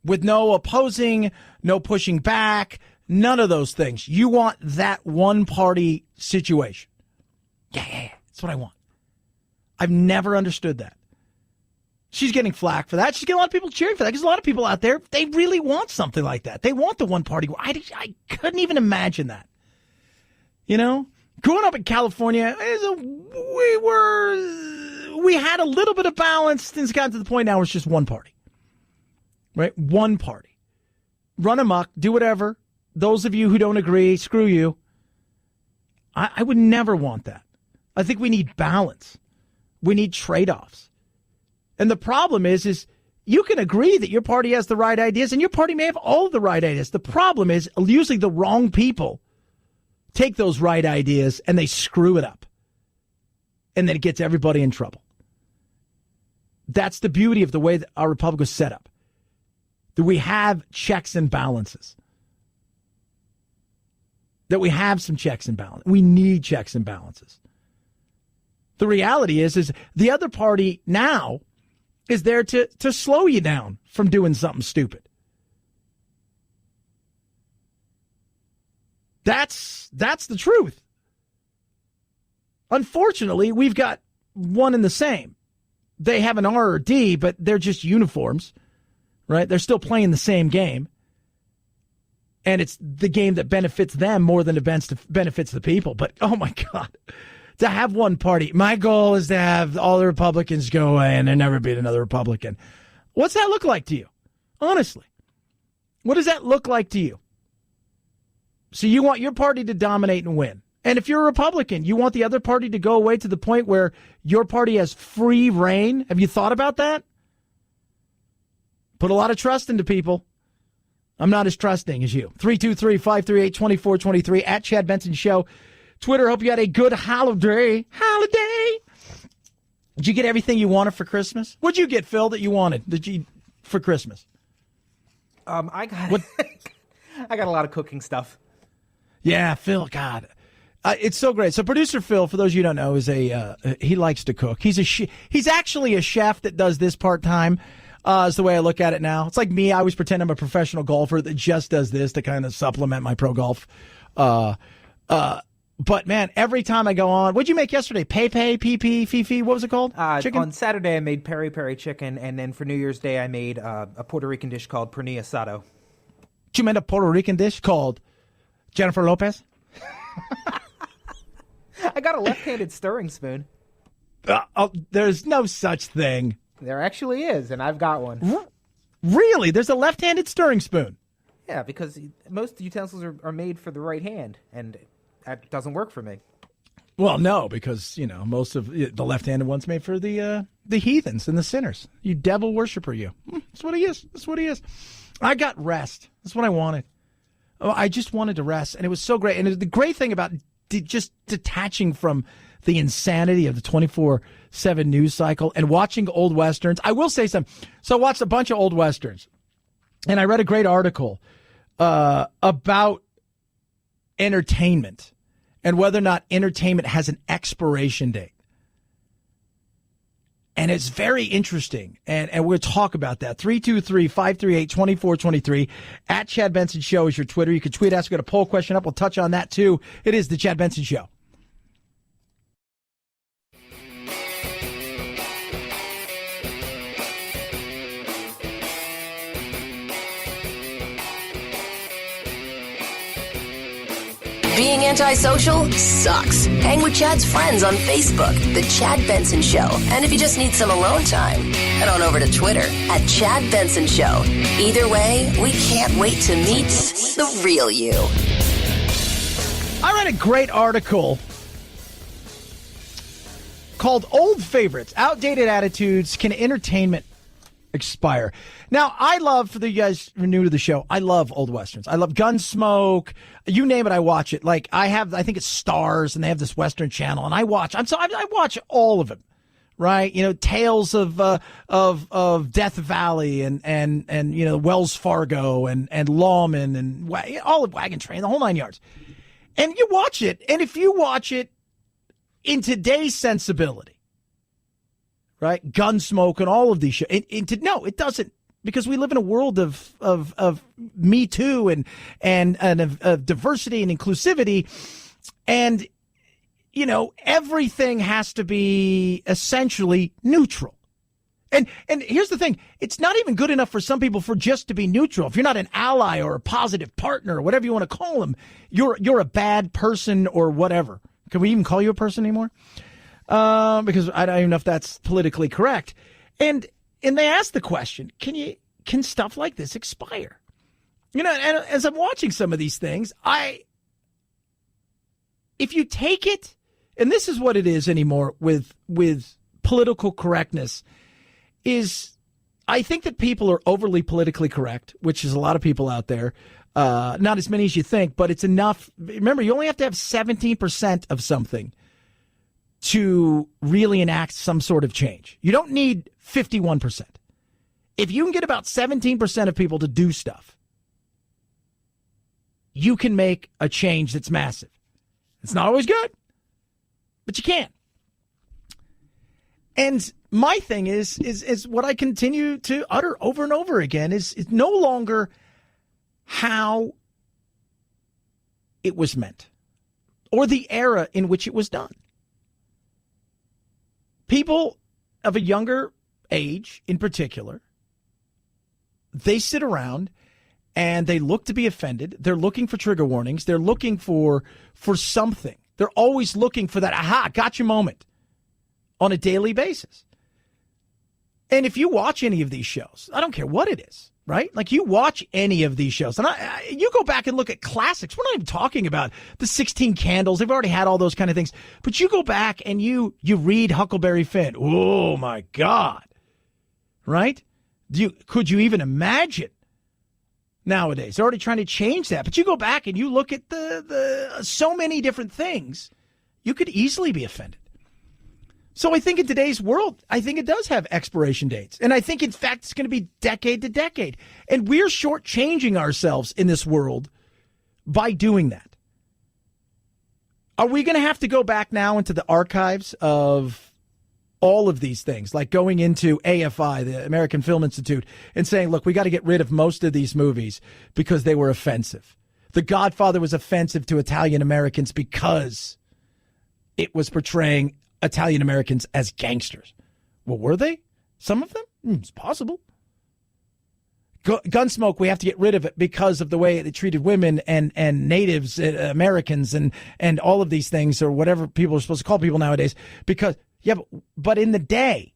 with no opposing, no pushing back, none of those things. You want that one party situation. Yeah. That's what I want. I've never understood that. She's getting flack for that. She's getting a lot of people cheering for that because a lot of people out there, they really want something like that. They want the one party. I couldn't even imagine that. Growing up in California, we had a little bit of balance. Things got to the point now where it's just one party, right? One party. Run amok, do whatever. Those of you who don't agree, screw you. I would never want that. I think we need balance. We need trade-offs. And the problem is you can agree that your party has the right ideas, and your party may have all of the right ideas. The problem is usually the wrong people take those right ideas and they screw it up. And then it gets everybody in trouble. That's the beauty of the way that our republic was set up. That we have checks and balances. That we have some checks and balances. We need checks and balances. The reality is the other party now is there to slow you down from doing something stupid. That's the truth. Unfortunately, we've got one and the same. They have an R or D, but they're just uniforms, right? They're still playing the same game. And it's the game that benefits them more than it benefits the people. But, oh, my God, to have one party. My goal is to have all the Republicans go away and there never be another Republican. What's that look like to you? Honestly, what does that look like to you? So you want your party to dominate and win. And if you're a Republican, you want the other party to go away to the point where your party has free reign. Have you thought about that? Put a lot of trust into people. I'm not as trusting as you. 323-538-2423 at Chad Benson Show. Twitter, hope you had a good holiday. Did you get everything you wanted for Christmas? What'd you get, Phil, that you wanted for Christmas? I got a lot of cooking stuff. Yeah, Phil, God. It's so great. So producer Phil, for those you don't know, is he likes to cook. He's actually a chef that does this part-time. Is the way I look at it now. It's like me. I always pretend I'm a professional golfer that just does this to kind of supplement my pro golf. But man, every time I go on, what'd you make yesterday? PP, Fifi, what was it called? Chicken? On Saturday, I made peri-peri chicken, and then for New Year's Day, I made a Puerto Rican dish called pernil asado. You made a Puerto Rican dish called Jennifer Lopez? I got a left-handed stirring spoon. There's no such thing. There actually is, and I've got one. Really? There's a left-handed stirring spoon? Yeah, because most utensils are made for the right hand, and that doesn't work for me. Well, no, because, most of the left-handed one's made for the heathens and the sinners. You devil worshiper, you. That's what he is. That's what he is. I got rest. That's what I wanted. Oh, I just wanted to rest, and it was so great. And the great thing about just detaching from the insanity of the 24/7 news cycle and watching old Westerns. I will say something. So I watched a bunch of old Westerns, and I read a great article about entertainment and whether or not entertainment has an expiration date. And it's very interesting, and we'll talk about that. 323-538-2423. At Chad Benson Show is your Twitter. You can tweet us. We've got a poll question up. We'll touch on that, too. It is the Chad Benson Show. Being antisocial sucks. Hang with Chad's friends on Facebook, The Chad Benson Show. And if you just need some alone time, head on over to Twitter at Chad Benson Show. Either way, we can't wait to meet the real you. I read a great article called Old Favorites, Outdated Attitudes, Can Entertainment Expire? Now, I love, for you guys who are new to the show, I love old Westerns. I love Gunsmoke. You name it, I watch it. Like, I think it's Stars, and they have this Western channel, and I watch all of them, right? Tales of Death Valley and Wells Fargo and Lawman and all of Wagon Train, the whole nine yards. And you watch it, and if you watch it in today's sensibility, right? Gunsmoke and all of these shows. No, it doesn't, because we live in a world of Me Too and of diversity and inclusivity, and everything has to be essentially neutral. And here's the thing: it's not even good enough for some people for just to be neutral. If you're not an ally or a positive partner or whatever you want to call them, you're a bad person or whatever. Can we even call you a person anymore? Because I don't even know if that's politically correct. And they asked the question, can stuff like this expire? And as I'm watching some of these things, if you take it, and this is what it is anymore with political correctness, is I think that people are overly politically correct, which is a lot of people out there. Not as many as you think, but it's enough. Remember, you only have to have 17% of something to really enact some sort of change. You don't need 51%. If you can get about 17% of people to do stuff, you can make a change that's massive. It's not always good, but you can. And my thing is what I continue to utter over and over again is no longer how it was meant or the era in which it was done. People of a younger age, in particular, they sit around and they look to be offended. They're looking for trigger warnings. They're looking for something. They're always looking for that aha, gotcha moment on a daily basis. And if you watch any of these shows, I don't care what it is, right? Like you watch any of these shows and you go back and look at classics. We're not even talking about the 16 Candles. They've already had all those kind of things. But you go back and you read Huckleberry Finn. Oh my God. Right? Could you even imagine nowadays? They're already trying to change that. But you go back and you look at the so many different things, you could easily be offended. So I think in today's world, I think it does have expiration dates. And I think, in fact, it's going to be decade to decade. And we're shortchanging ourselves in this world by doing that. Are we going to have to go back now into the archives of all of these things, like going into AFI, the American Film Institute, and saying, look, we got to get rid of most of these movies because they were offensive. The Godfather was offensive to Italian Americans because it was portraying Italian Americans as gangsters. Well, were they? Some of them? It's possible. Gunsmoke, we have to get rid of it because of the way it treated women and natives, Americans, and all of these things, or whatever people are supposed to call people nowadays. Because, yeah, but in the day,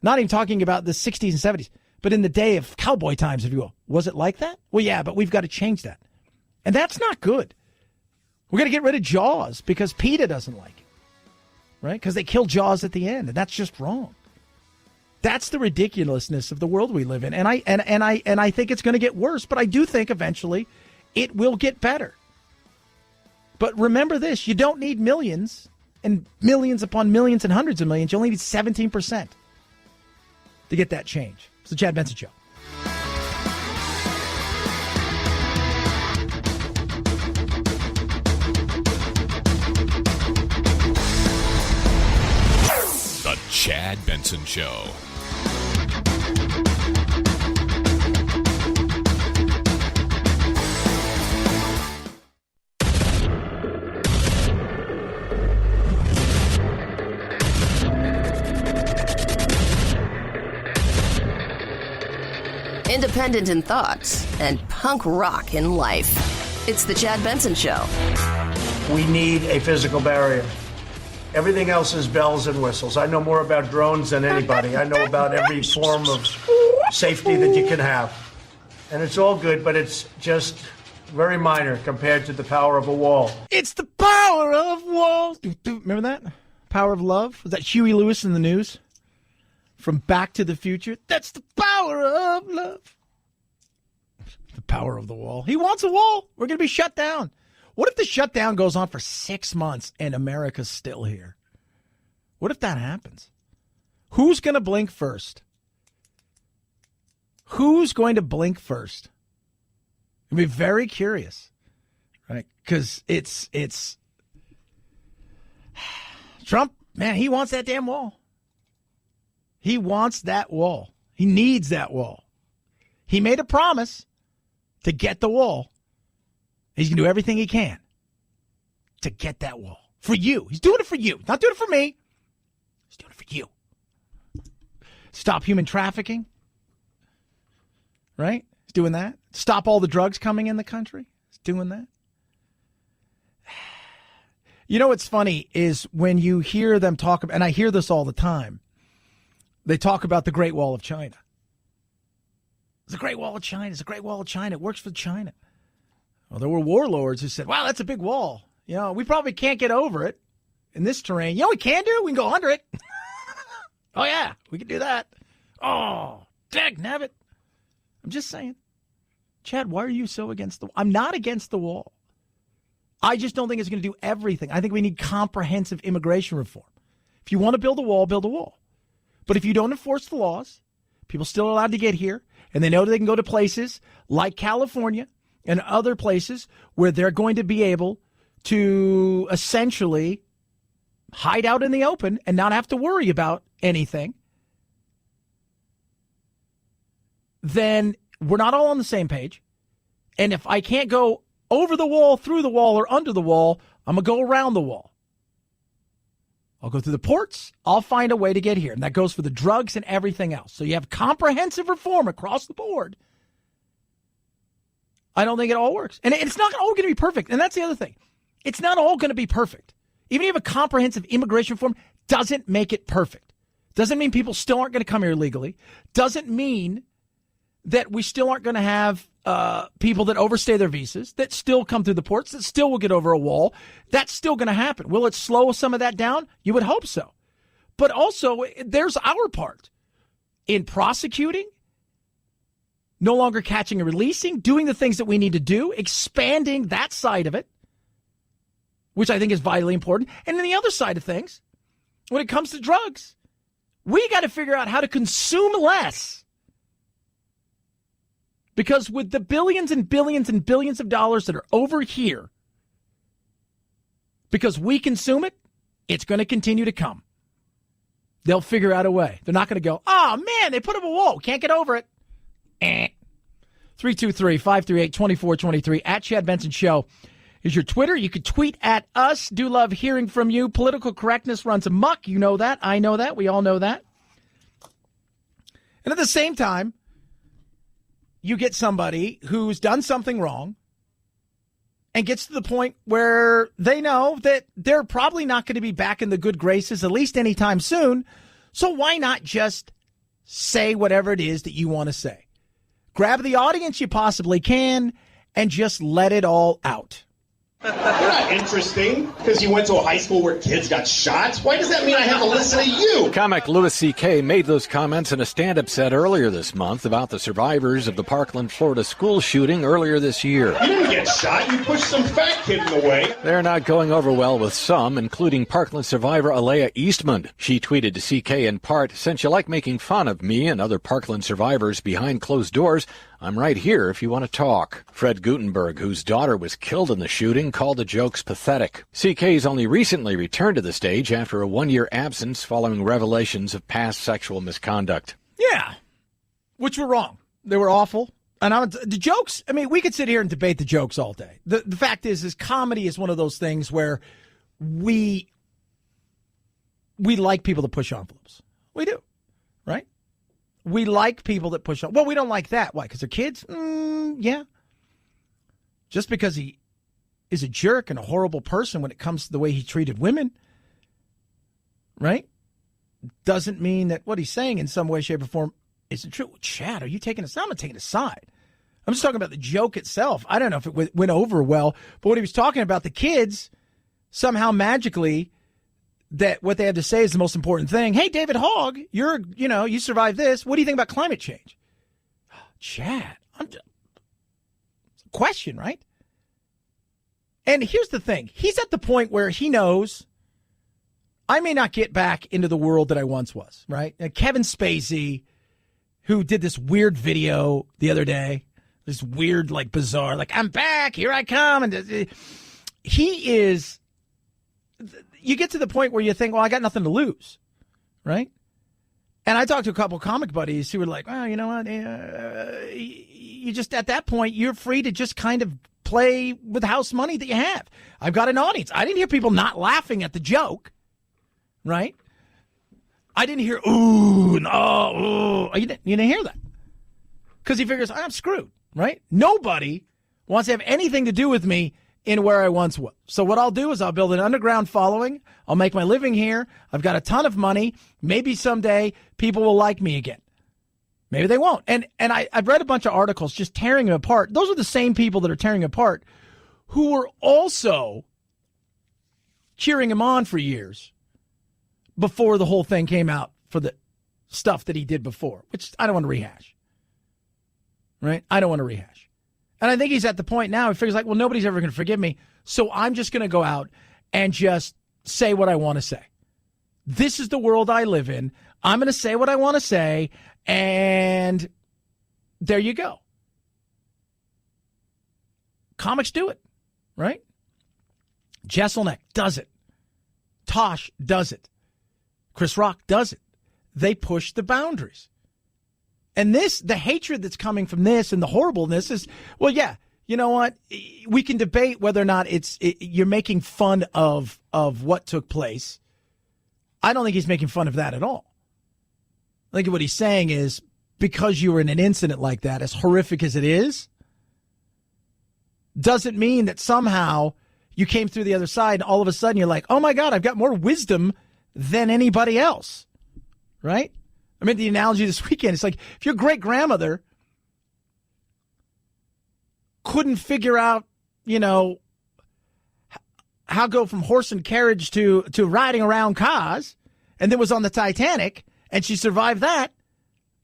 not even talking about the 60s and 70s, but in the day of cowboy times, if you will, was it like that? Well, yeah, but we've got to change that. And that's not good. We're going to get rid of Jaws because PETA doesn't like it. Right? Because they kill Jaws at the end, and that's just wrong. That's the ridiculousness of the world we live in, and I think it's going to get worse. But I do think eventually it will get better. But remember this: you don't need millions and millions upon millions and hundreds of millions. You only need 17% to get that change. It's the Chad Benson Show. The Chad Benson Show. Independent in thoughts and punk rock in life. It's the Chad Benson Show. We need a physical barrier. Everything else is bells and whistles. I know more about drones than anybody. I know about every form of safety that you can have. And it's all good, but it's just very minor compared to the power of a wall. It's the power of walls. Remember that? Power of Love? Was that Huey Lewis in the news? From Back to the Future? That's the power of love. The power of the wall. He wants a wall. We're going to be shut down. What if the shutdown goes on for 6 months and America's still here? What if that happens? Who's going to blink first? Who's going to blink first? I'd be very curious, right? Because it's Trump, man, he wants that damn wall. He wants that wall. He needs that wall. He made a promise to get the wall. He's going to do everything he can to get that wall. For you. He's doing it for you. Not doing it for me. He's doing it for you. Stop human trafficking. Right? He's doing that. Stop all the drugs coming in the country. He's doing that. You know what's funny is when you hear them talk about, and I hear this all the time, they talk about the Great Wall of China. It's a Great Wall of China. It's a Great Wall of China. It works for China. Well, there were warlords who said, wow, that's a big wall. You know, we probably can't get over it in this terrain. You know what we can do? We can go under it. Oh, yeah, we can do that. Oh, dagnabbit. I'm just saying. Chad, why are you so against the wall? I'm not against the wall. I just don't think it's going to do everything. I think we need comprehensive immigration reform. If you want to build a wall, build a wall. But if you don't enforce the laws, people still are allowed to get here, and they know they can go to places like California and other places where they're going to be able to essentially hide out in the open and not have to worry about anything, then we're not all on the same page. And if I can't go over the wall, through the wall, or under the wall, I'm going to go around the wall. I'll go through the ports. I'll find a way to get here. And that goes for the drugs and everything else. So you have comprehensive reform across the board. I don't think it all works. And it's not all going to be perfect. And that's the other thing. It's not all going to be perfect. Even if you have a comprehensive immigration reform, doesn't make it perfect. Doesn't mean people still aren't going to come here illegally. Doesn't mean that we still aren't going to have people that overstay their visas, that still come through the ports, that still will get over a wall. That's still going to happen. Will it slow some of that down? You would hope so. But also, there's our part in prosecuting, no longer catching and releasing, doing the things that we need to do, expanding that side of it, which I think is vitally important. And then the other side of things, when it comes to drugs, we got to figure out how to consume less. Because with the billions and billions and billions of dollars that are over here, because we consume it, it's going to continue to come. They'll figure out a way. They're not going to go, oh, man, they put up a wall. Can't get over it. 323-538-2423 at Chad Benson Show is your Twitter. You can tweet at us. Do love hearing from you. Political correctness runs amok. You know that. I know that. We all know that. And at the same time, you get somebody who's done something wrong and gets to the point where they know that they're probably not going to be back in the good graces, at least anytime soon. So why not just say whatever it is that you want to say? Grab the audience you possibly can and just let it all out. You're not interesting because you went to a high school where kids got shot. Why does that mean I have to listen to you? Comic Louis C.K. made those comments in a stand-up set earlier this month about the survivors of the Parkland, Florida school shooting earlier this year. You didn't get shot. You pushed some fat kid in the way. They're not going over well with some, including Parkland survivor Alea Eastman. She tweeted to C.K. in part, "Since you like making fun of me and other Parkland survivors behind closed doors, I'm right here if you want to talk." Fred Gutenberg, whose daughter was killed in the shooting, called the jokes pathetic. CK's only recently returned to the stage after a one-year absence following revelations of past sexual misconduct. Yeah, which were wrong. They were awful. And the jokes, I mean, we could sit here and debate the jokes all day. The fact is comedy is one of those things where we like people to push envelopes. We do, right? We like people that push on. Well, we don't like that. Why? Because they're kids? Yeah. Just because he is a jerk and a horrible person when it comes to the way he treated women, right? Doesn't mean that what he's saying in some way, shape, or form isn't true. Chad, are you taking a side? I'm not taking a side. I'm just talking about the joke itself. I don't know if it went over well, but when he was talking about the kids, somehow magically, that what they had to say is the most important thing. Hey, David Hogg, you survived this. What do you think about climate change? Chad, question, right? And here's the thing. He's at the point where he knows I may not get back into the world that I once was, right? And Kevin Spacey, who did this weird video the other day, this weird, bizarre, I'm back, here I come. And he is... You get to the point where you think, well, I got nothing to lose, right? And I talked to a couple comic buddies who were like, well, you know what? You just, at that point, you're free to just kind of play with house money that you have. I've got an audience. I didn't hear people not laughing at the joke, right? I didn't hear, ooh, and oh, ooh. You didn't hear that. Because he figures, I'm screwed, right? Nobody wants to have anything to do with me in where I once was. So what I'll do is I'll build an underground following. I'll make my living here. I've got a ton of money. Maybe someday people will like me again. Maybe they won't. And I've read a bunch of articles just tearing him apart. Those are the same people that are tearing him apart who were also cheering him on for years before the whole thing came out for the stuff that he did before, which I don't want to rehash. Right? I don't want to rehash. And I think he's at the point now, he figures well, nobody's ever going to forgive me, so I'm just going to go out and just say what I want to say. This is the world I live in. I'm going to say what I want to say, and there you go. Comics do it, right? Jesselneck does it. Tosh does it. Chris Rock does it. They push the boundaries. And the hatred that's coming from this and the horribleness is, well, yeah, you know what? We can debate whether or not you're making fun of what took place. I don't think he's making fun of that at all. I think what he's saying is, because you were in an incident like that, as horrific as it is, doesn't mean that somehow you came through the other side and all of a sudden you're like, oh my God, I've got more wisdom than anybody else, right? I made the analogy this weekend. It's like if your great-grandmother couldn't figure out, how go from horse and carriage to riding around cars, and then was on the Titanic, and she survived that,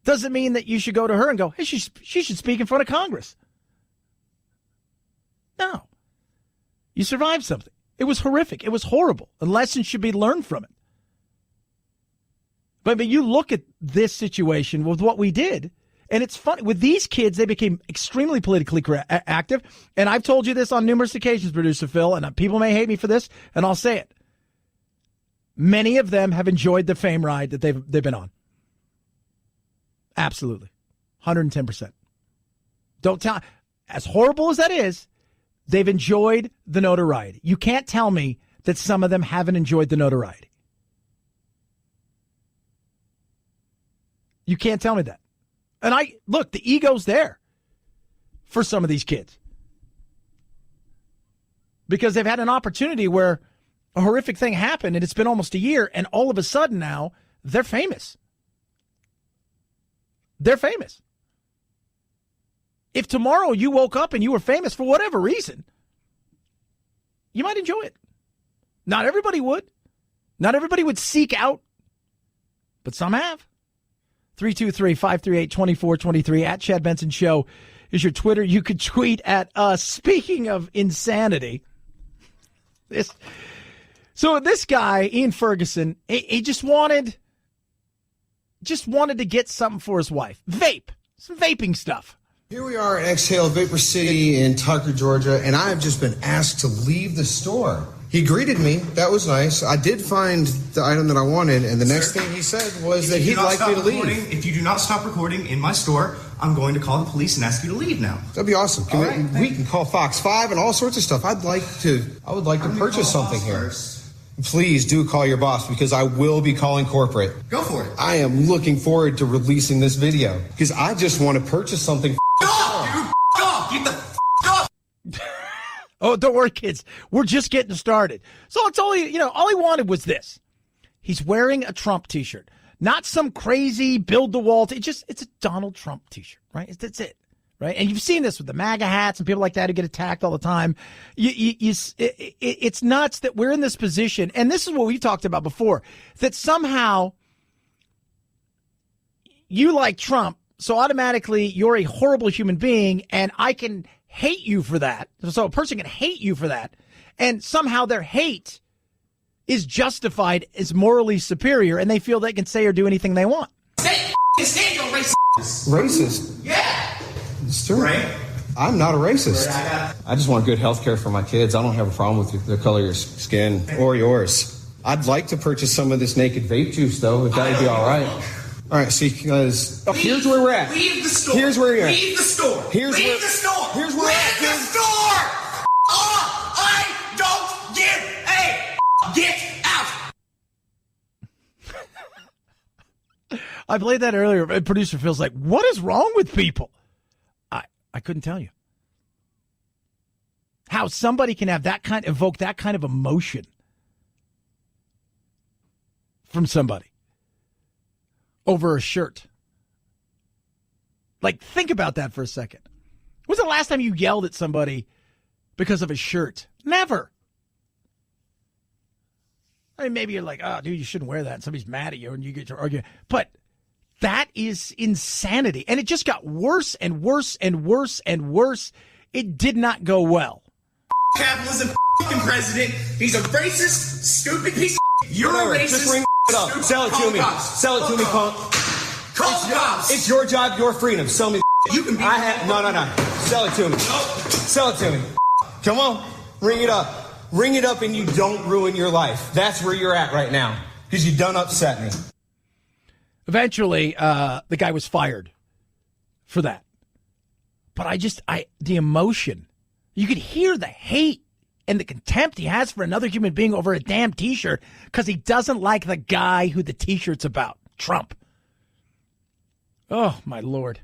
doesn't mean that you should go to her and go, hey, she should speak in front of Congress. No. You survived something. It was horrific. It was horrible. A lesson should be learned from it. But you look at this situation with what we did, and it's funny. With these kids, they became extremely politically active. And I've told you this on numerous occasions, Producer Phil, and people may hate me for this, and I'll say it. Many of them have enjoyed the fame ride that they've been on. Absolutely. 110%. Don't tell. As horrible as that is, they've enjoyed the notoriety. You can't tell me that some of them haven't enjoyed the notoriety. You can't tell me that. And look, the ego's there for some of these kids. Because they've had an opportunity where a horrific thing happened and it's been almost a year, and all of a sudden now they're famous. They're famous. If tomorrow you woke up and you were famous for whatever reason, you might enjoy it. Not everybody would. Not everybody would seek out, but some have. 323-538-2423 at Chad Benson Show is your Twitter. You could tweet at us. Speaking of insanity, so this guy, Ian Ferguson, he just wanted to get something for his wife. Vape. Some vaping stuff. Here we are in Exhale, Vapor City in Tucker, Georgia, and I have just been asked to leave the store. He greeted me. That was nice. I did find the item that I wanted, and the next thing he said was that he'd like me to leave. If you do not stop recording in my store, I'm going to call the police and ask you to leave now. That'd be awesome. We can call Fox 5 and all sorts of stuff. I would like to purchase something here. Please do call your boss, because I will be calling corporate. Go for it. I am looking forward to releasing this video because I just want to purchase something. Get the off! Oh, don't worry, kids. We're just getting started. So it's only, all he wanted was this. He's wearing a Trump t-shirt, not some crazy build the wall. It's a Donald Trump t-shirt, right? That's it, right? And you've seen this with the MAGA hats and people like that who get attacked all the time. It's nuts that we're in this position. And this is what we talked about before, that somehow you like Trump, so automatically you're a horrible human being, and I can hate you for that. So a person can hate you for that, and somehow their hate is justified as morally superior, and they feel they can say or do anything they want. Say you're racist. Racist? Yeah. It's true. Right? I'm not a racist. I just want good health care for my kids. I don't have a problem with the color of your skin or yours. I'd like to purchase some of this naked vape juice, though, if that would be all right. All right, see, because here's where we're at. Leave the store. Here's where you're at. Leave the store. Leave the store. Here's where we're at. Leave the store. I don't give a get out. I played that earlier. Producer feels like, what is wrong with people? I couldn't tell you. How somebody can have evoke that kind of emotion from somebody over a shirt. Like, think about that for a second. When's the last time you yelled at somebody because of a shirt? Never. I mean, maybe you're like, oh, dude, you shouldn't wear that. And somebody's mad at you and you get to argue. But that is insanity. And it just got worse and worse and worse and worse. It did not go well. Capitalism president. He's a racist, stupid piece of You're a racist. Just ring it up. Sell it to me. Sell it to me, punk. Call cops. It's your job, your freedom. Sell me. You can be. No. Sell it to me. Nope. Sell it to me. Come on. Ring it up. Ring it up and you don't ruin your life. That's where you're at right now because you done upset me. Eventually, the guy was fired for that. But the emotion, you could hear the hate and the contempt he has for another human being over a damn T-shirt because he doesn't like the guy who the T-shirt's about, Trump. Oh, my Lord.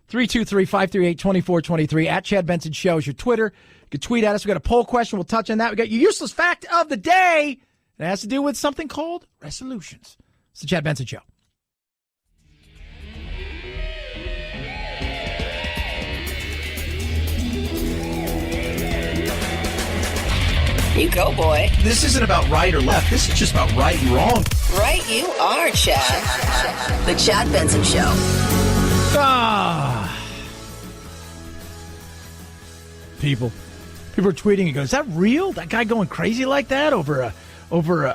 323-538-2423 at Chad Benson Show is your Twitter. You can tweet at us. We got a poll question. We'll touch on that. We got your useless fact of the day. It has to do with something called resolutions. It's the Chad Benson Show. You go, boy. This isn't about right or left. This is just about right and wrong. Right you are, Chad. The Chad Benson Show. People are tweeting and go, is that real? That guy going crazy like that over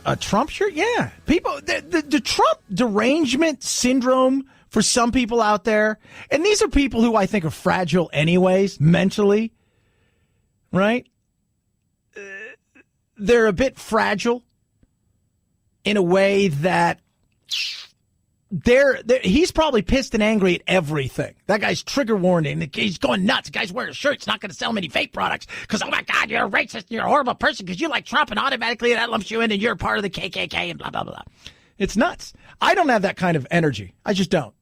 a Trump shirt? Yeah. People, the Trump derangement syndrome for some people out there, and these are people who I think are fragile anyways, mentally, right? They're a bit fragile in a way that he's probably pissed and angry at everything. That guy's trigger warning. He's going nuts. The guy's wearing a shirt. It's not going to sell many vape products because, oh, my God, you're a racist. You're a horrible person because you like Trump, and automatically that lumps you in and you're part of the KKK and blah, blah, blah. It's nuts. I don't have that kind of energy. I just don't.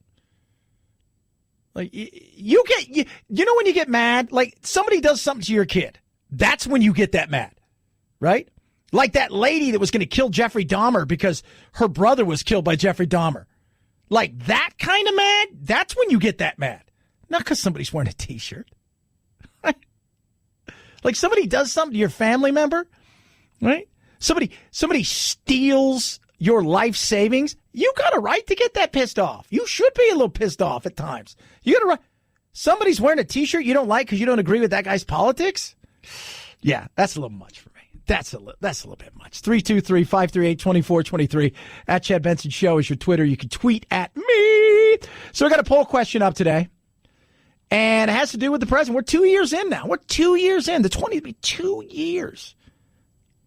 Like, you know when you get mad? Like, somebody does something to your kid. That's when you get that mad, right? Like that lady that was going to kill Jeffrey Dahmer because her brother was killed by Jeffrey Dahmer. Like that kind of mad, that's when you get that mad. Not because somebody's wearing a T-shirt. Like somebody does something to your family member, right? Somebody steals your life savings. You got a right to get that pissed off. You should be a little pissed off at times. You got a right. Somebody's wearing a T-shirt you don't like because you don't agree with that guy's politics? Yeah, that's a little much for me. That's a little bit much. 323-538-2423 at Chad Benson Show is your Twitter. You can tweet at me. So I got a poll question up today, and it has to do with the president. We're 2 years in now. We're 2 years in. The 20 will be 2 years.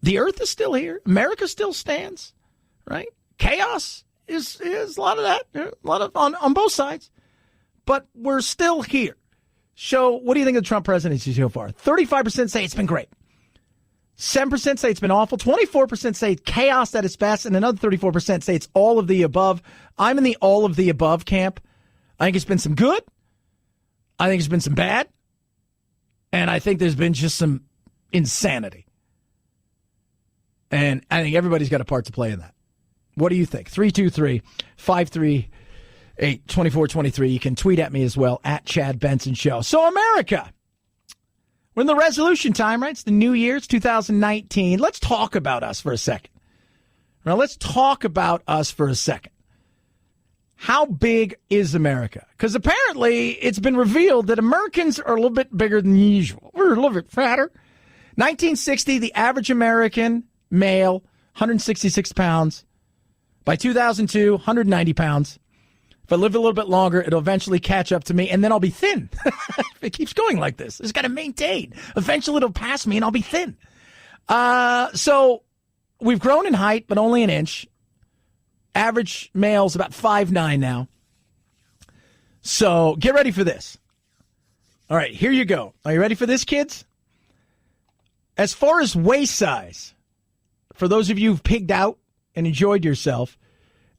The earth is still here. America still stands, right? Chaos is a lot of that, a lot of on both sides, but we're still here. So what do you think of the Trump presidency so far? 35% say it's been great. 7% say it's been awful. 24% say chaos at its best. And another 34% say it's all of the above. I'm in the all of the above camp. I think it's been some good. I think it's been some bad. And I think there's been just some insanity. And I think everybody's got a part to play in that. What do you think? 323-538-2423. You can tweet at me as well, at Chad Benson Show. So America. We're in the resolution time, right? It's the new year. It's 2019. Let's talk about us for a second. Now, let's talk about us for a second. How big is America? Because apparently it's been revealed that Americans are a little bit bigger than usual. We're a little bit fatter. 1960, the average American male, 166 pounds. By 2002, 190 pounds. If I live a little bit longer, it'll eventually catch up to me, and then I'll be thin. If it keeps going like this, it's got to maintain. Eventually, it'll pass me, and I'll be thin. So we've grown in height, but only an inch. Average male's about 5'9" now. So get ready for this. All right, here you go. Are you ready for this, kids? As far as waist size, for those of you who've pigged out and enjoyed yourself,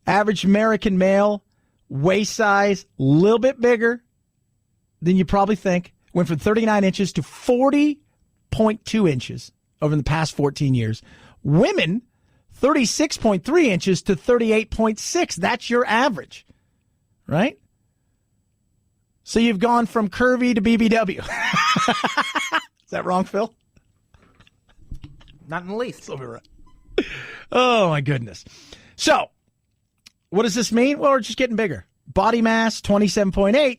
average American male, waist size, a little bit bigger than you probably think. Went from 39 inches to 40.2 inches over the past 14 years. Women, 36.3 inches to 38.6. That's your average, right? So you've gone from curvy to BBW. Is that wrong, Phil? Not in the least. Oh, my goodness. So, what does this mean? Well, we're just getting bigger. Body mass, 27.8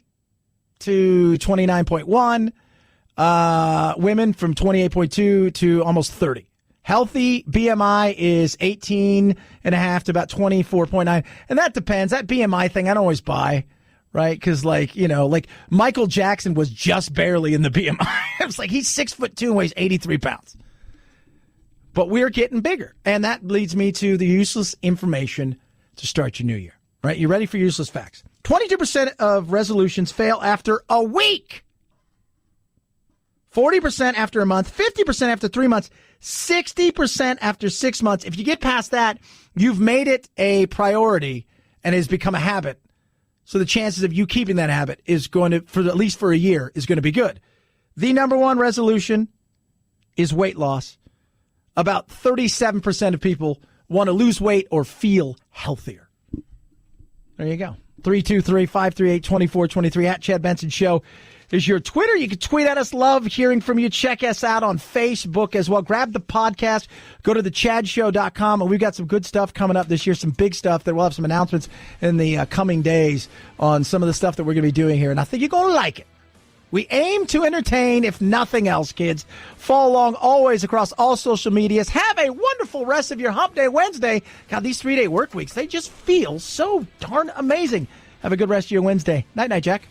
to 29.1. Women from 28.2 to almost 30. Healthy BMI is 18.5 to about 24.9. And that depends. That BMI thing I don't always buy, right? Because, like Michael Jackson was just barely in the BMI. It's like he's 6'2" and weighs 83 pounds. But we're getting bigger. And that leads me to the useless information to start your new year, right? You ready for useless facts? 22% of resolutions fail after a week. 40% after a month, 50% after 3 months, 60% after 6 months. If you get past that, you've made it a priority and it has become a habit. So the chances of you keeping that habit is going to, for at least for a year, is going to be good. The number one resolution is weight loss. About 37% of people want to lose weight or feel healthier. There you go. 323-538-2423 at Chad Benson Show is your Twitter. You can tweet at us. Love hearing from you. Check us out on Facebook as well. Grab the podcast. Go to thechadshow.com, and we've got some good stuff coming up this year, some big stuff that we'll have some announcements in the coming days on some of the stuff that we're going to be doing here, and I think you're going to like it. We aim to entertain, if nothing else, kids. Follow along always across all social medias. Have a wonderful rest of your Hump Day Wednesday. God, these 3-day work weeks, they just feel so darn amazing. Have a good rest of your Wednesday. Night-night, Jack.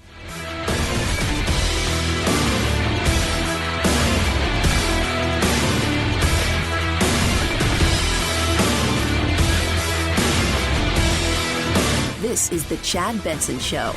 This is The Chad Benson Show.